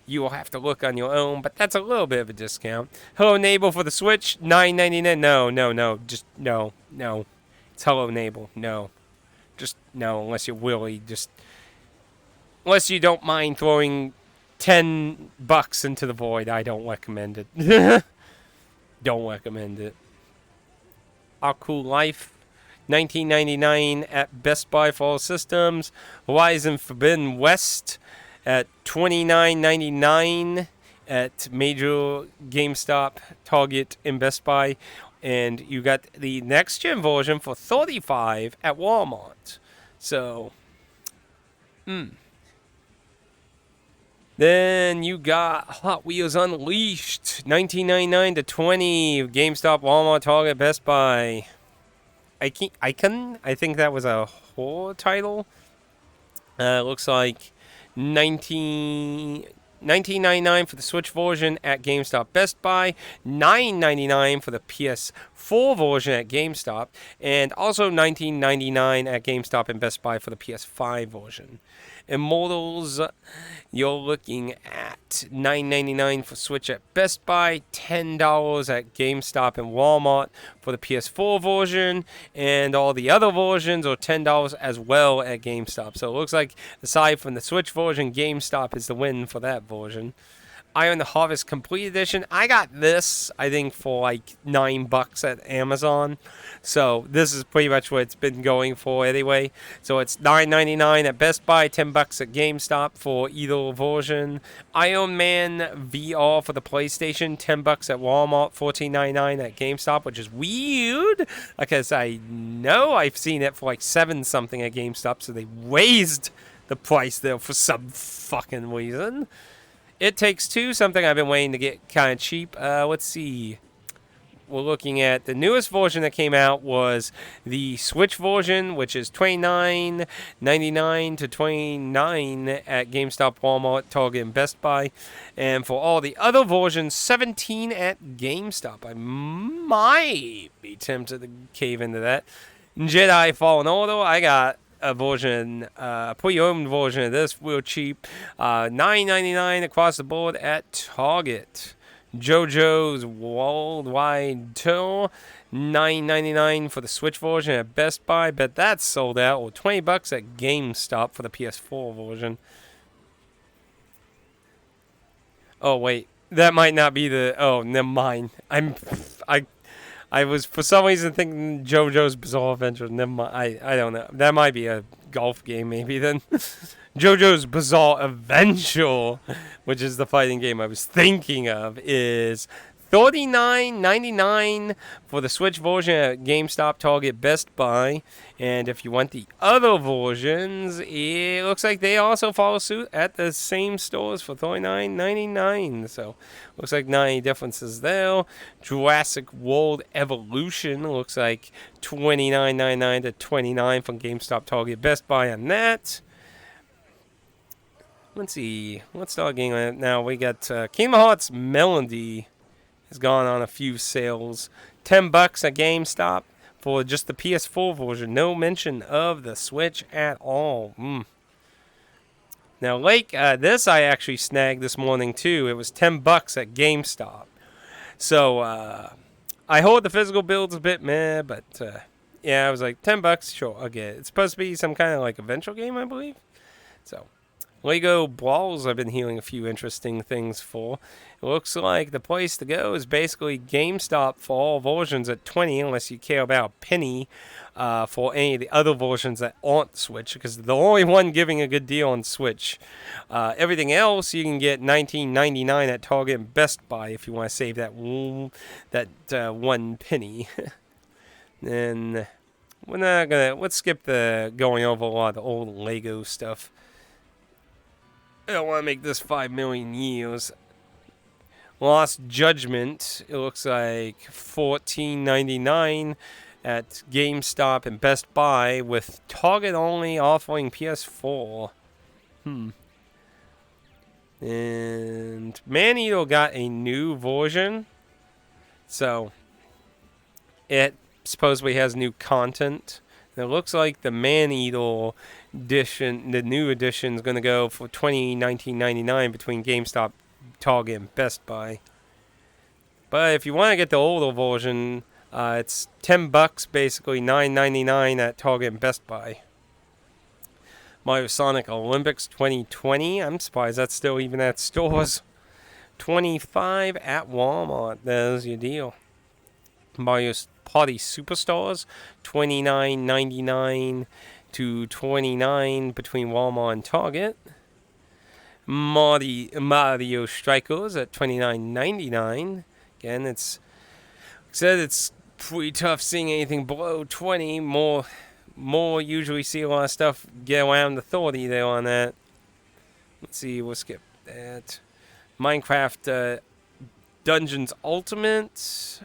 You will have to look on your own, but that's a little bit of a discount. Hello Neighbor for the Switch, $9.99. No, just no. It's Hello Neighbor, no. Just no, unless you're really unless you don't mind throwing $10 into the void, I don't recommend it. Don't recommend it. Our Cool Life, $19.99 at Best Buy for all systems. Horizon Forbidden West at $29.99 at major GameStop, Target, and Best Buy. And you got the next gen version for $35 at Walmart. So, Then you got Hot Wheels Unleashed, $19.99 to $20, GameStop, Walmart, Target, Best Buy. Icon, I think that was a horror title. Looks like $19.99 for the Switch version at GameStop, Best Buy, $9.99 for the PS4 version at GameStop, and also $19.99 at GameStop and Best Buy for the PS5 version. Immortals, you're looking at $9.99 for Switch at Best Buy, $10 at GameStop and Walmart for the PS4 version, and all the other versions are $10 as well at GameStop. So it looks like, aside from the Switch version, GameStop is the win for that version. Iron the Harvest Complete Edition. I got this, I think, for like $9 at Amazon. So this is pretty much what it's been going for anyway. So it's $9.99 at Best Buy, $10 at GameStop for either version. Iron Man VR for the PlayStation, $10 at Walmart, $14.99 at GameStop, which is weird because I know I've seen it for like $7 something at GameStop. So they raised the price there for some fucking reason. It Takes Two, something I've been waiting to get kind of cheap. Let's see. We're looking at the newest version that came out was the Switch version, which is $29.99 to $29 at GameStop, Walmart, Target, and Best Buy. And for all the other versions, $17 at GameStop. I might be tempted to cave into that. Jedi Fallen Order, I got a version, pre-owned version of this, real cheap, $9.99 across the board at Target. JoJo's Worldwide Tour, $9.99 for the Switch version at Best Buy, but that's sold out, or $20 at GameStop for the PS4 version. Oh wait, that might not be the. Oh, never mind. I was, for some reason, thinking JoJo's Bizarre Adventure. Never mind. I don't know. That might be a golf game, maybe, then. JoJo's Bizarre Adventure, which is the fighting game I was thinking of, is $39.99 for the Switch version at GameStop, Target, Best Buy. And if you want the other versions, it looks like they also follow suit at the same stores for $39.99. So looks like not any differences there. Jurassic World Evolution looks like $29.99 to $29 from GameStop, Target, Best Buy on that. Let's see. Let's start getting on it now. We got Kingdom Hearts Melody has gone on a few sales. $10 at GameStop for just the PS4 version. No mention of the Switch at all. Now, like this, I actually snagged this morning too. It was $10 at GameStop. So I hold the physical builds a bit meh, but yeah, I was like $10. Sure, I'll get it. It's supposed to be some kind of like adventure game, I believe. So. Lego Brawls I've been hearing a few interesting things for. It looks like the place to go is basically GameStop for all versions at $20, unless you care about a penny for any of the other versions that aren't Switch, because they're the only one giving a good deal on Switch. Everything else you can get $19.99 at Target and Best Buy if you want to save that one penny. And we're not gonna. Let's skip the going over a lot of the old Lego stuff. I don't want to make this 5 million years. Lost Judgment. It looks like $14.99 at GameStop and Best Buy, with Target only offering PS4. And Man-Eater got a new version, so it supposedly has new content. It looks like the Man-Eater edition, the new edition, is going to go for $19.99 between GameStop, Target, and Best Buy. But if you want to get the older version, it's $10, basically $9.99 at Target and Best Buy. Mario Sonic Olympics 2020. I'm surprised that's still even at stores. $25 at Walmart. There's your deal. Mario Party Superstars, $29.99 to $29 between Walmart and Target. Mario Strikers at $29.99. Again, it's pretty tough seeing anything below $20. More usually see a lot of stuff get around the 30 there on that. Let's see, we'll skip that. Minecraft Dungeons Ultimate.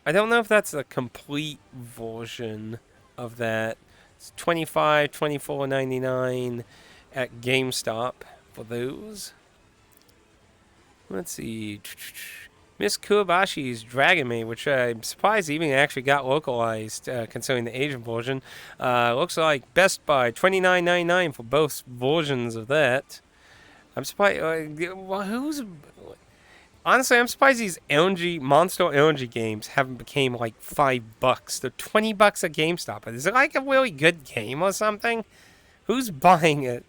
I don't know if that's a complete version of that. It's $24.99 at GameStop for those. Let's see. Miss Kuwabashi's Dragon Maid, which I'm surprised even actually got localized, considering the Asian version. Looks like Best Buy, $29.99 for both versions of that. I'm surprised. Honestly, I'm surprised these Monster Energy games haven't became like $5. They're $20 at GameStop. Is it like a really good game or something? Who's buying it?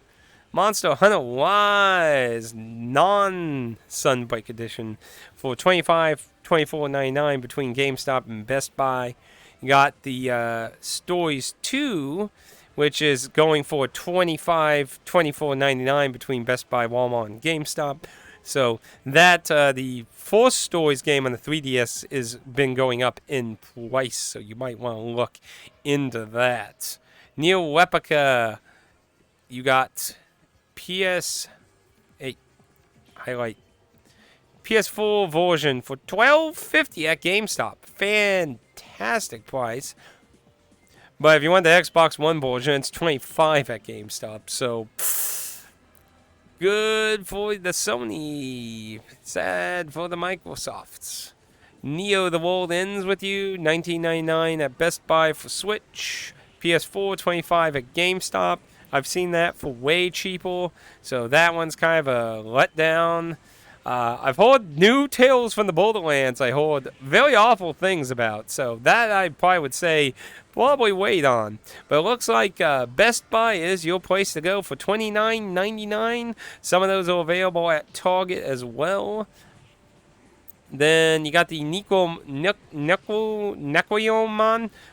Monster Hunter Rise non-Sunbreak edition for $24.99 between GameStop and Best Buy. You got the Stories 2, which is going for $24.99 between Best Buy, Walmart, and GameStop. So that the Force Stories game on the 3DS is been going up in price, so you might want to look into that. Neo Replica, you got PS4 version for $12.50 at GameStop. Fantastic price. But if you want the Xbox One version, it's $25 at GameStop. So good for the Sony. Sad for the Microsofts. Neo The World Ends With You, $19.99 at Best Buy for Switch. PS4, $25 at GameStop. I've seen that for way cheaper, so that one's kind of a letdown. I've heard new Tales from the Borderlands. I heard very awful things about, so that I probably would say probably wait on. But it looks like Best Buy is your place to go for $29.99. Some of those are available at Target as well. Then you got the Necroman,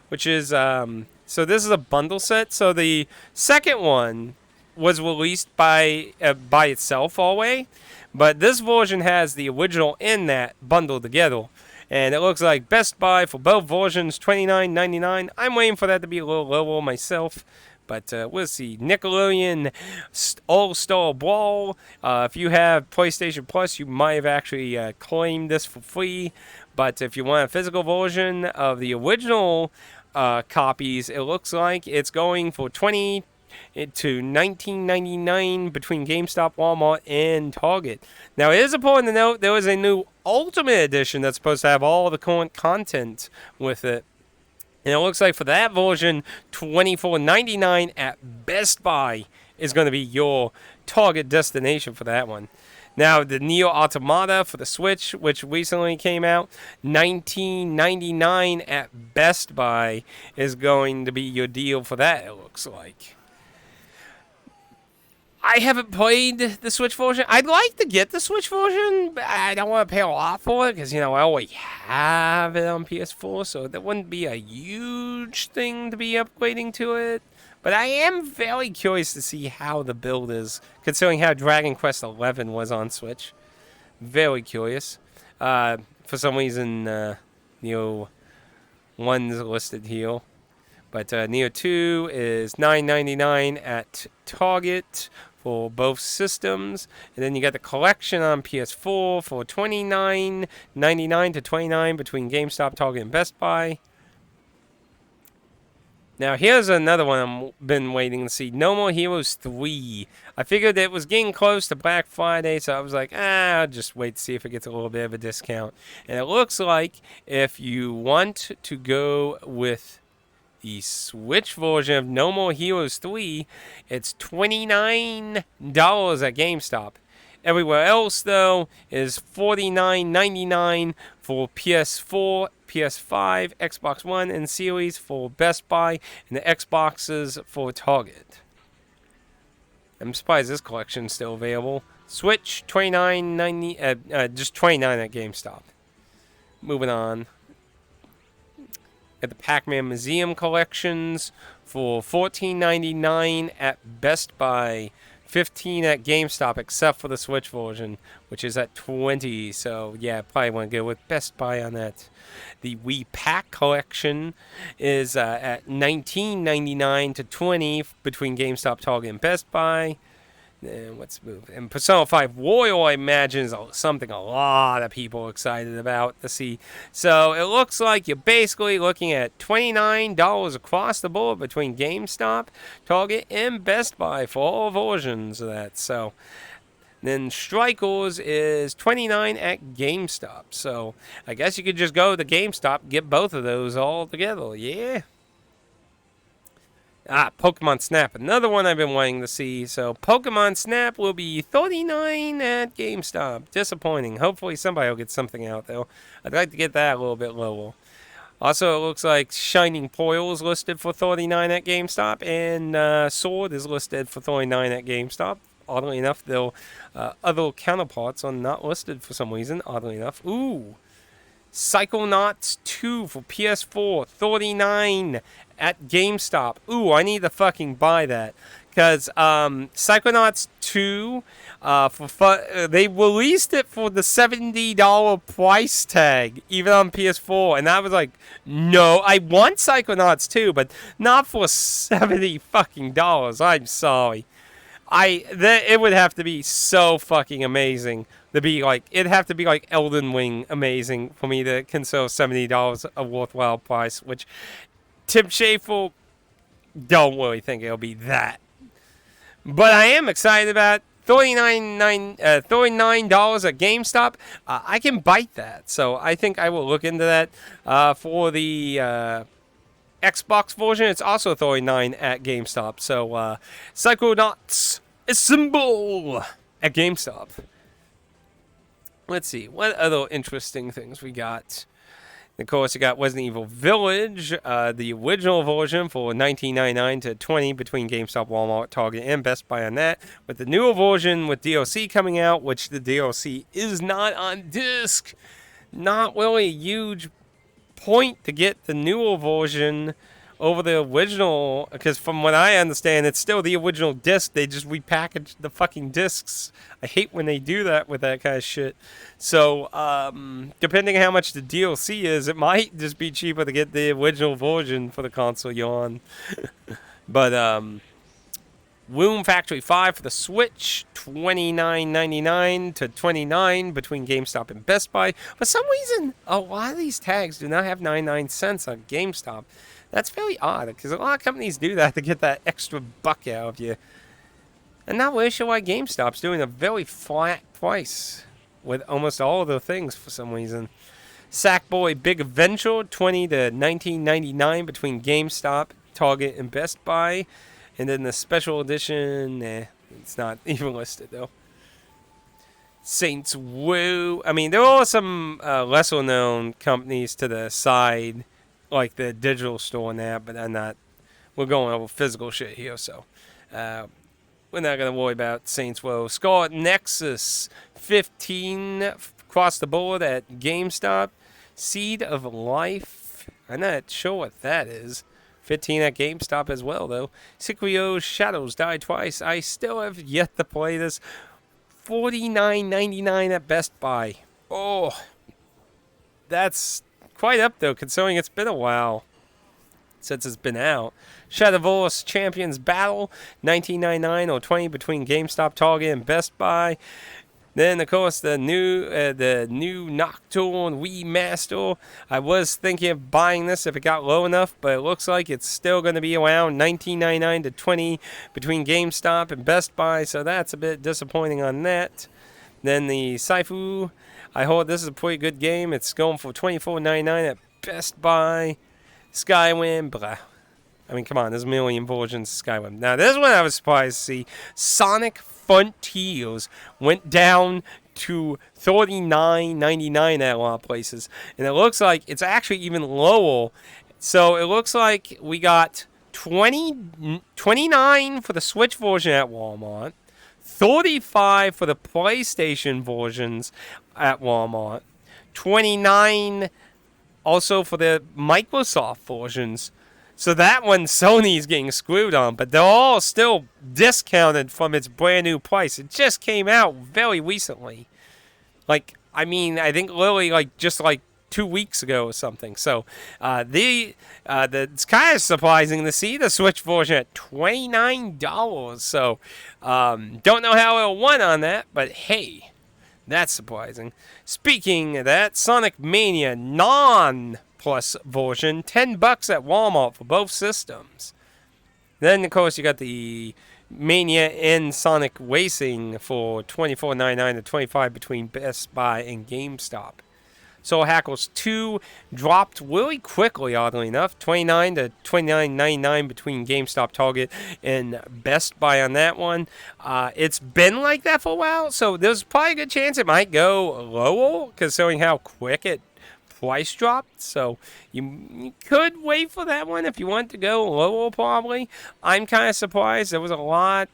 which is so this is a bundle set. So the second one was released by itself always, but this version has the original in that bundled together. And it looks like Best Buy for both versions, $29.99. I'm waiting for that to be a little lower myself. But we'll see. Nickelodeon All-Star Brawl. If you have PlayStation Plus, you might have actually claimed this for free. But if you want a physical version of the original copies, it looks like it's going for $20 to $19.99 between GameStop, Walmart, and Target. Now, it is important to note there is a new Ultimate Edition that's supposed to have all the current content with it. And it looks like for that version, $24.99 at Best Buy is going to be your target destination for that one. Now, the Neo Automata for the Switch, which recently came out, $19.99 at Best Buy is going to be your deal for that, it looks like. I haven't played the Switch version. I'd like to get the Switch version, but I don't want to pay a lot for it because, I already have it on PS4, so that wouldn't be a huge thing to be upgrading to it. But I am very curious to see how the build is, considering how Dragon Quest XI was on Switch. Very curious. For some reason, Neo 1's listed here. But Neo 2 is $9.99 at Target for both systems. And then you got the collection on PS4 for $29.99 to $29 between GameStop, Target, and Best Buy. Now, here's another one I've been waiting to see. No More Heroes 3. I figured it was getting close to Black Friday, so I was like, I'll just wait to see if it gets a little bit of a discount. And it looks like if you want to go with the Switch version of No More Heroes 3, it's $29 at GameStop. Everywhere else, though, is $49.99 for PS4, PS5, Xbox One, and Series for Best Buy, and the Xboxes for Target. I'm surprised this collection's still available. Switch, $29.90, just $29 at GameStop. Moving on. Got the Pac-Man Museum collections for $14.99 at Best Buy. $15 at GameStop, except for the Switch version, which is at $20. So, yeah, probably want to go with Best Buy on that. The Wii Pack collection is at $19.99 to $20 between GameStop, Target, and Best Buy. And let's move. And Persona 5 Royal, I imagine, is something a lot of people are excited about to see. So it looks like you're basically looking at $29 across the board between GameStop, Target, and Best Buy for all versions of that. So then Strikers is $29 at GameStop. So I guess you could just go to GameStop, get both of those all together. Yeah. Pokemon Snap, another one I've been wanting to see. So Pokemon Snap will be $39 at GameStop. Disappointing. Hopefully somebody will get something out, though. I'd like to get that a little bit lower. Also, it looks like Shining Pearl is listed for $39 at GameStop, and Sword is listed for $39 at GameStop. Oddly enough, though, other counterparts are not listed for some reason. Oddly enough. Ooh. Psychonauts 2 for PS4, $39 at GameStop. Ooh, I need to fucking buy that. Because Psychonauts 2, they released it for the $70 price tag, even on PS4. And I was like, no, I want Psychonauts 2, but not for $70 fucking dollars. I'm sorry. It would have to be so fucking amazing to be like, it'd have to be like Elden Ring amazing for me to consider $70 a worthwhile price, which Tim Schafer don't really think it'll be that. But I am excited about $39 at GameStop. I can bite that, so I think I will look into that. For the Xbox version, it's also $39 at GameStop. So Psychonauts Assemble at GameStop. Let's see, what other interesting things we got? Of course, you got Resident Evil Village, the original version for $19.99 to $20 between GameStop, Walmart, Target, and Best Buy on that. With the newer version with DLC coming out, which the DLC is not on disc. Not really a huge point to get the newer version over the original, because from what I understand, it's still the original disc. They just repackaged the fucking discs. I hate when they do that with that kind of shit. So, depending on how much the DLC is, it might just be cheaper to get the original version for the console you're on. But, Room Factory 5 for the Switch, $29.99 to $29 between GameStop and Best Buy. For some reason, a lot of these tags do not have 99 cents on GameStop. That's very odd, because a lot of companies do that to get that extra buck out of you. I'm not really sure why GameStop's doing a very flat price with almost all of the things for some reason. Sackboy Big Adventure, $20 to $19.99 between GameStop, Target, and Best Buy. And then the special edition, it's not even listed though. Saints Row. I mean, there are some lesser known companies to the side, like the digital store and that, but I'm not. We're going over physical shit here, so we're not going to worry about Saints Row. Scarlet Nexus, 15 across the board at GameStop. Seed of Life. I'm not sure what that is. 15 at GameStop as well, though. Sikurio's Shadows Die Twice. I still have yet to play this. $49.99 at Best Buy. Oh, that's quite up, though, considering it's been a while since it's been out. Shadowverse Champions Battle, $19.99 or $20 between GameStop, Target, and Best Buy. Then, of course, the new Nocturne Remaster. I was thinking of buying this if it got low enough, but it looks like it's still going to be around $19.99 to $20 between GameStop and Best Buy, so that's a bit disappointing on that. Then the Saifu. I heard this is a pretty good game. It's going for $24.99 at Best Buy. Skyrim, blah. I mean, come on, there's a million versions of Skyrim. Now, this one I was surprised to see. Sonic Frontiers went down to $39.99 at a lot of places. And it looks like it's actually even lower. So it looks like we got $29 for the Switch version at Walmart, $35 for the PlayStation versions at Walmart, $29 also for the Microsoft versions. So that one Sony's getting screwed on, but they're all still discounted from its brand new price. It just came out very recently. Like, I mean, I think literally just 2 weeks ago or something. So it's kind of surprising to see the Switch version at $29. So don't know how it'll win on that, but hey, that's surprising. Speaking of that, Sonic Mania non-plus version, $10 at Walmart for both systems. Then, of course, you got the Mania and Sonic Racing for $24.99 to $25 between Best Buy and GameStop. Soul Hackers 2 dropped really quickly, oddly enough. $29 to $29.99 between GameStop, Target, and Best Buy on that one. It's been like that for a while, so there's probably a good chance it might go lower, considering how quick it price dropped. So you could wait for that one if you want to go lower, probably. I'm kind of surprised. There was a lot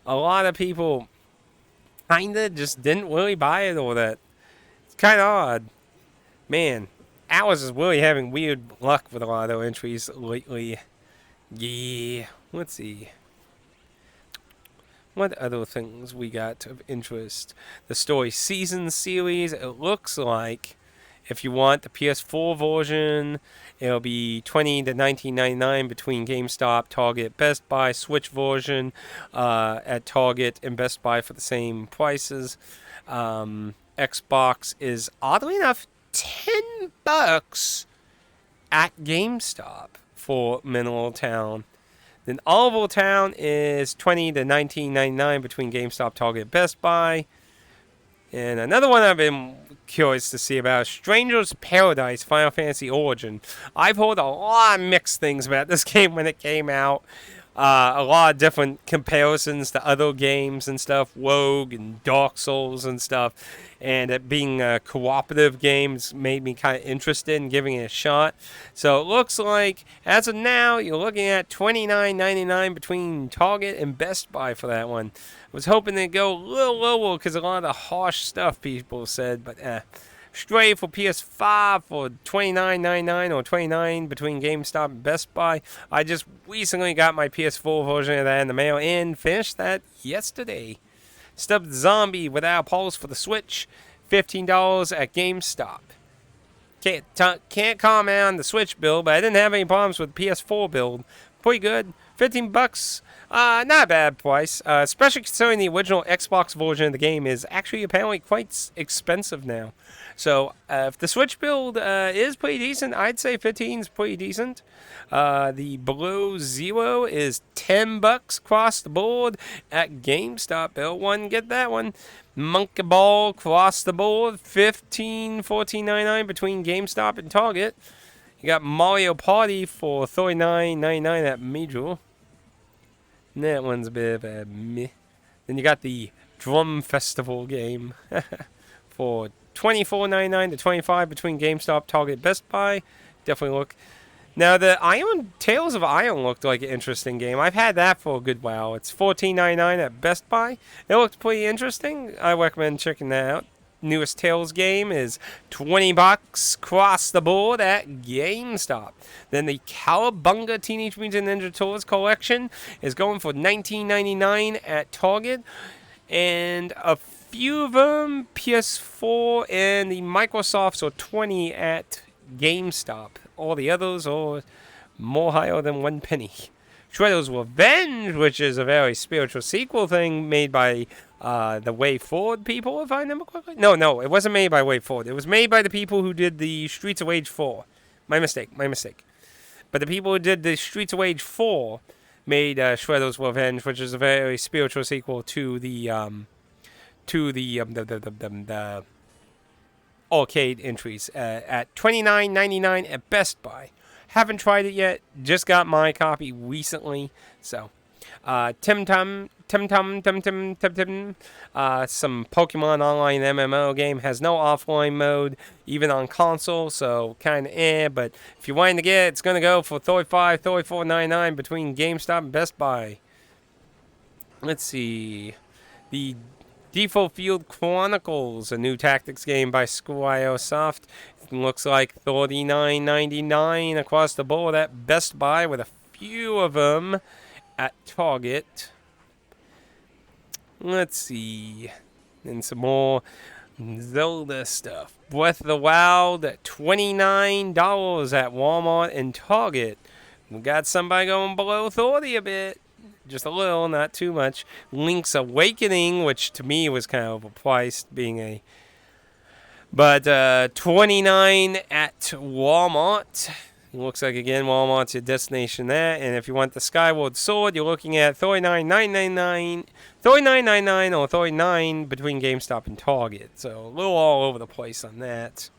of people kind of just didn't really buy it or that. It's kind of odd. Man, Alice is really having weird luck with a lot of entries lately. Yeah, let's see. What other things we got of interest? The Story Season series. It looks like if you want the PS4 version, it'll be $20 to $19.99 between GameStop, Target, Best Buy. Switch version at Target and Best Buy for the same prices. Xbox is oddly enough $10 at GameStop for Mineral Town. Then Olive Town is $20 to $19.99 between GameStop, Target, Best Buy. And another one I've been curious to see about is Stranger's Paradise Final Fantasy Origin. I've heard a lot of mixed things about this game when it came out. A lot of different comparisons to other games and stuff, Rogue and Dark Souls and stuff, and it being a cooperative game made me kind of interested in giving it a shot. So it looks like, as of now, you're looking at $29.99 between Target and Best Buy for that one. I was hoping to go a little lower because a lot of the harsh stuff people said, but Stray for PS5 for $29.99 or $29 between GameStop and Best Buy. I just recently got my PS4 version of that in the mail and finished that yesterday. Stubbed Zombie without pulse for the Switch, $15 at GameStop. Can't comment on the Switch build, but I didn't have any problems with the PS4 build. Pretty good. $15. Not a bad price, especially considering the original Xbox version of the game is actually apparently quite expensive now. So if the Switch build is pretty decent, I'd say 15 is pretty decent. The Below Zero is $10 across the board at GameStop. Bill one, get that one. Monkey Ball across the board, $14.99 between GameStop and Target. You got Mario Party for $39.99 at Major. That one's a bit of a meh. Then you got the Drum Festival game for $24.99 to $25 between GameStop, Target, Best Buy. Definitely look. Now the Tales of Iron looked like an interesting game. I've had that for a good while. It's $14.99 at Best Buy. It looked pretty interesting. I recommend checking that out. Newest Tales game is $20 across the board at GameStop. Then the Cowabunga Teenage Mutant Ninja Turtles collection is going for $19.99 at Target. And a few of them, PS4 and the Microsofts, are $20 at GameStop. All the others are more higher than 1 penny. Shredder's Revenge, which is a very spiritual sequel thing made by the Way Forward people, if I remember correctly. No, it wasn't made by Way Forward. It was made by the people who did the Streets of Rage 4. My mistake. But the people who did the Streets of Rage 4 made Shredder's Revenge, which is a very spiritual sequel to the arcade entries at $29.99 at Best Buy. Haven't tried it yet. Just got my copy recently. So, Tim Tam, some Pokemon Online MMO game, has no offline mode, even on console, so kind of but if you're wanting to get it, it's going to go for $35, $34.99 between GameStop and Best Buy. Let's see. The Default Field Chronicles, a new tactics game by Square Soft. It looks like $39.99 across the board at Best Buy, with a few of them at Target. Let's see. And some more Zelda stuff. Breath of the Wild at $29 at Walmart and Target. We got somebody going below 30 a bit. Just a little, not too much. Link's Awakening, which to me was kind of overpriced, being a... But $29 at Walmart. It looks like, again, Walmart's your destination there. And if you want the Skyward Sword, you're looking at $39.99 or $39 between GameStop and Target. So a little all over the place on that.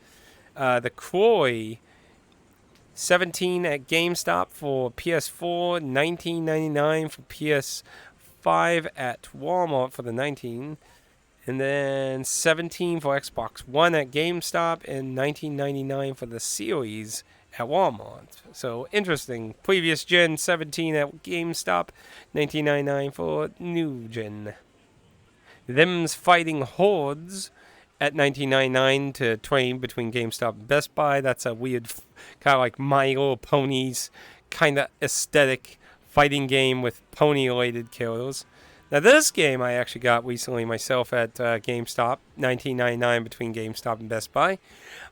The Croy, $17 at GameStop for PS4, $19.99 for PS5 at Walmart for the 19, and then $17 for Xbox One at GameStop and $19.99 for the Series at Walmart. So interesting. Previous gen, $17 at GameStop, $19.99 for new gen. Them's Fighting Hordes at $19.99 to $20 between GameStop and Best Buy. That's a weird, kind of like My Little Ponies kind of aesthetic fighting game with pony-related kills. Now this game I actually got recently myself at GameStop, $19.99 between GameStop and Best Buy.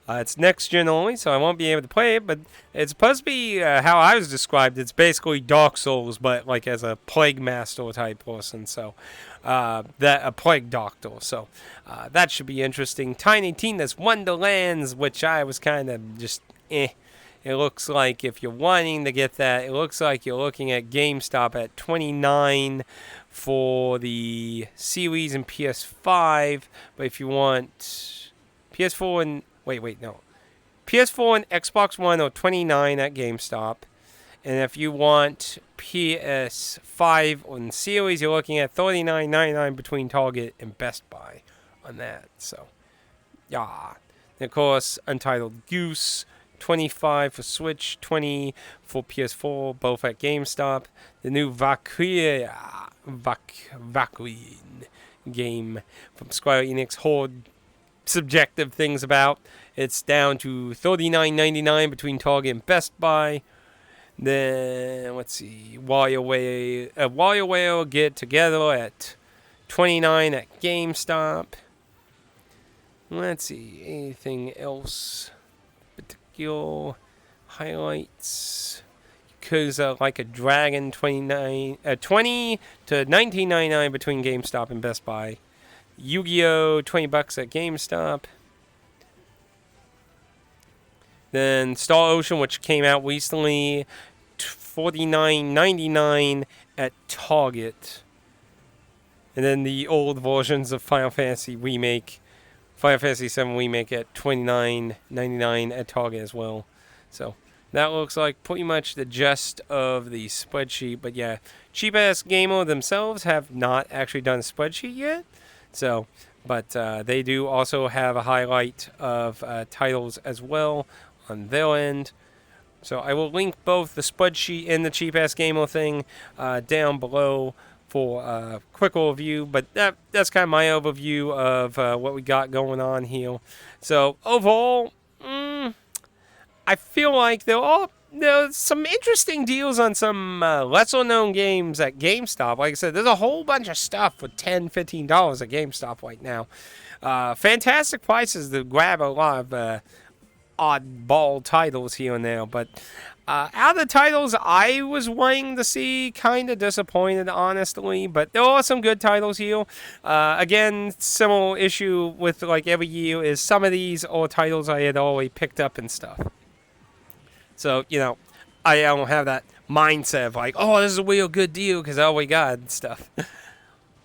It's next gen only, so I won't be able to play it, but it's supposed to be how I was described. It's basically Dark Souls, but like as a Plague Master type person, so a Plague Doctor. So that should be interesting. Tiny Tina's Wonderlands, which I was kind of just eh. It looks like if you're wanting to get that, it looks like you're looking at GameStop at $29 for the Series and PS5. But if you want PS4 and PS4 and Xbox One are $29 at GameStop. And if you want PS5 on Series, you're looking at $39.99 between Target and Best Buy on that. So, yeah. And of course, Untitled Goose, $25 for Switch, $20 for PS4, both at GameStop. The new Valkyrie game from Square Enix, Horde subjective things about. It's down to $39.99 between Target and Best Buy. Then let's see, Wire Whale get together at 29 at GameStop. Let's see, anything else particular highlights? Yakuza Like a Dragon 20 to $19.99 between GameStop and Best Buy. Yu-Gi-Oh! $20 at GameStop. Then Star Ocean, which came out recently, $49.99 at Target. And then the old versions of Final Fantasy VII Remake at $29.99 at Target as well. So that looks like pretty much the gist of the spreadsheet. But yeah, Cheap Ass Gamer themselves have not actually done a spreadsheet yet. So, but they do also have a highlight of titles as well on their end. So I will link both the spreadsheet and the Cheap Ass Gamer thing down below for a quick overview. But that's kind of my overview of what we got going on here. So overall, I feel like there's some interesting deals on some lesser known games at GameStop. Like I said, there's a whole bunch of stuff for $10, $15 at GameStop right now. Fantastic prices to grab a lot of oddball titles here and there. But out of the titles I was waiting to see, kind of disappointed, honestly. But there are some good titles here. Again, similar issue with like every year is some of these are titles I had already picked up and stuff. So, you know, I don't have that mindset of like, oh, this is a real good deal because I already got and stuff.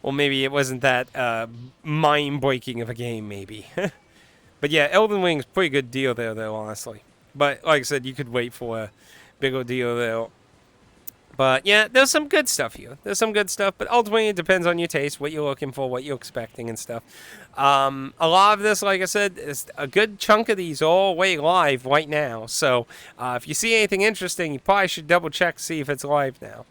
Or maybe it wasn't that mind-breaking of a game, maybe. But yeah, Elden Ring's pretty good deal there, though, honestly. But like I said, you could wait for a bigger deal there. But yeah, there's some good stuff here. There's some good stuff, but ultimately it depends on your taste, what you're looking for, what you're expecting and stuff. A lot of this, like I said, is a good chunk of these are all way live right now. So if you see anything interesting, you probably should double check to see if it's live now.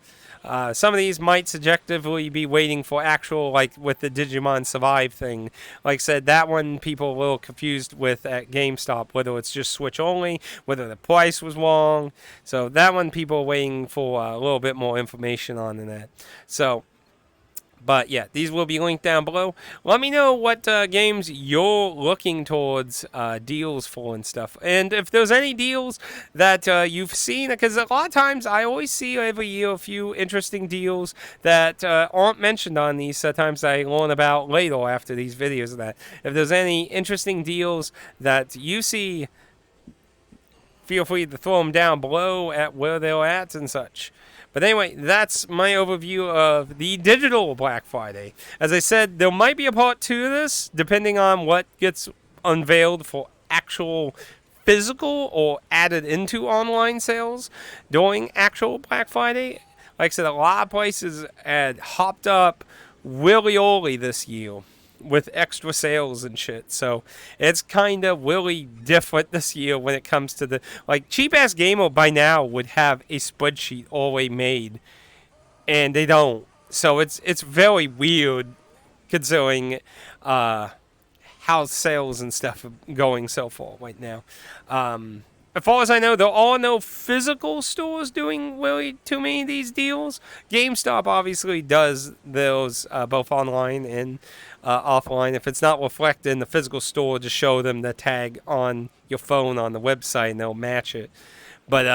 Some of these might subjectively be waiting for actual, like with the Digimon Survive thing. Like I said, that one people are a little confused with at GameStop, whether it's just Switch only, whether the price was wrong. So that one people are waiting for a little bit more information on than that. So, but yeah, these will be linked down below. Let me know what games you're looking towards deals for and stuff. And if there's any deals that you've seen, because a lot of times I always see every year a few interesting deals that aren't mentioned on these. Sometimes I learn about later after these videos of that. If there's any interesting deals that you see, feel free to throw them down below at where they're at and such. But anyway, that's my overview of the digital Black Friday. As I said, there might be a part 2 of this, depending on what gets unveiled for actual physical or added into online sales during actual Black Friday. Like I said, a lot of places had hopped up really early this year with extra sales and shit. So it's kind of really different this year when it comes to the, like, Cheap Ass Gamer by now would have a spreadsheet already made, and they don't. So it's very weird considering how sales and stuff are going so far right now. As far as I know, there are no physical stores doing really too many of these deals. GameStop obviously does those both online and offline. If it's not reflected in the physical store, just show them the tag on your phone on the website and they'll match it. But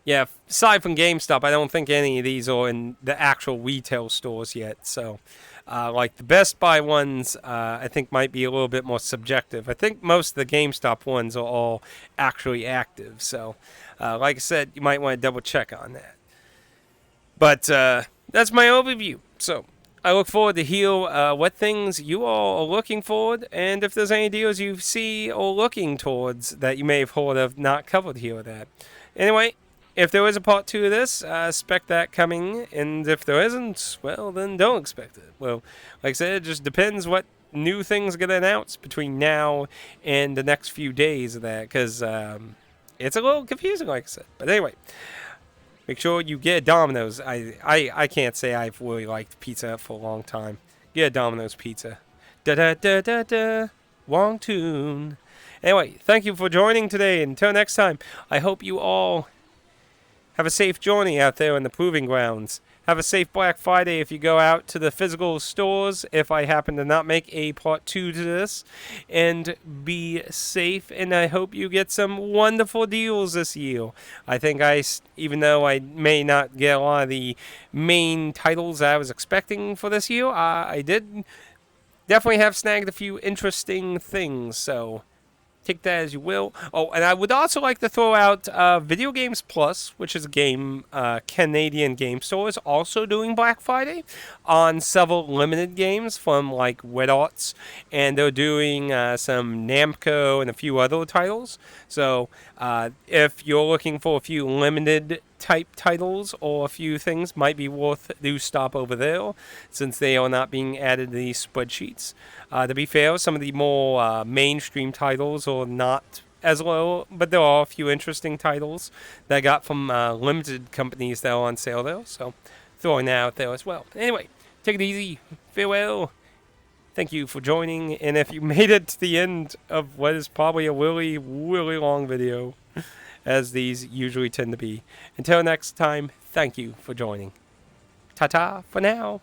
yeah, aside from GameStop, I don't think any of these are in the actual retail stores yet. So like the Best Buy ones, I think might be a little bit more subjective. I think most of the GameStop ones are all actually active. So like I said, you might want to double check on that. But that's my overview. So I look forward to hear what things you all are looking forward, and if there's any deals you see or looking towards that you may have heard of not covered here or that. Anyway, if there is a part 2 of this, expect that coming, and if there isn't, well, then don't expect it. Well, like I said, it just depends what new things get announced between now and the next few days of that, because it's a little confusing, like I said. But anyway, make sure you get Domino's. I can't say I've really liked pizza for a long time. Get a Domino's pizza. Da da da da da. Wrong tune. Anyway, thank you for joining today. Until next time, I hope you all have a safe journey out there in the proving grounds. Have a safe Black Friday if you go out to the physical stores, if I happen to not make a part 2 to this. And be safe, and I hope you get some wonderful deals this year. I think even though I may not get a lot of the main titles I was expecting for this year, I did definitely have snagged a few interesting things, so take that as you will. Oh, and I would also like to throw out Video Games Plus, which is a Canadian game store, is also doing Black Friday on several limited games from like Red Arts, and they're doing some Namco and a few other titles. So if you're looking for a few limited type titles or a few things, might be worth do stop over there, since they are not being added to these spreadsheets. To be fair, some of the more mainstream titles are not as low, but there are a few interesting titles that I got from limited companies that are on sale there, so throwing that out there as well. Anyway, take it easy. Farewell. Thank you for joining, and if you made it to the end of what is probably a really, really long video, as these usually tend to be. Until next time, thank you for joining. Ta-ta for now.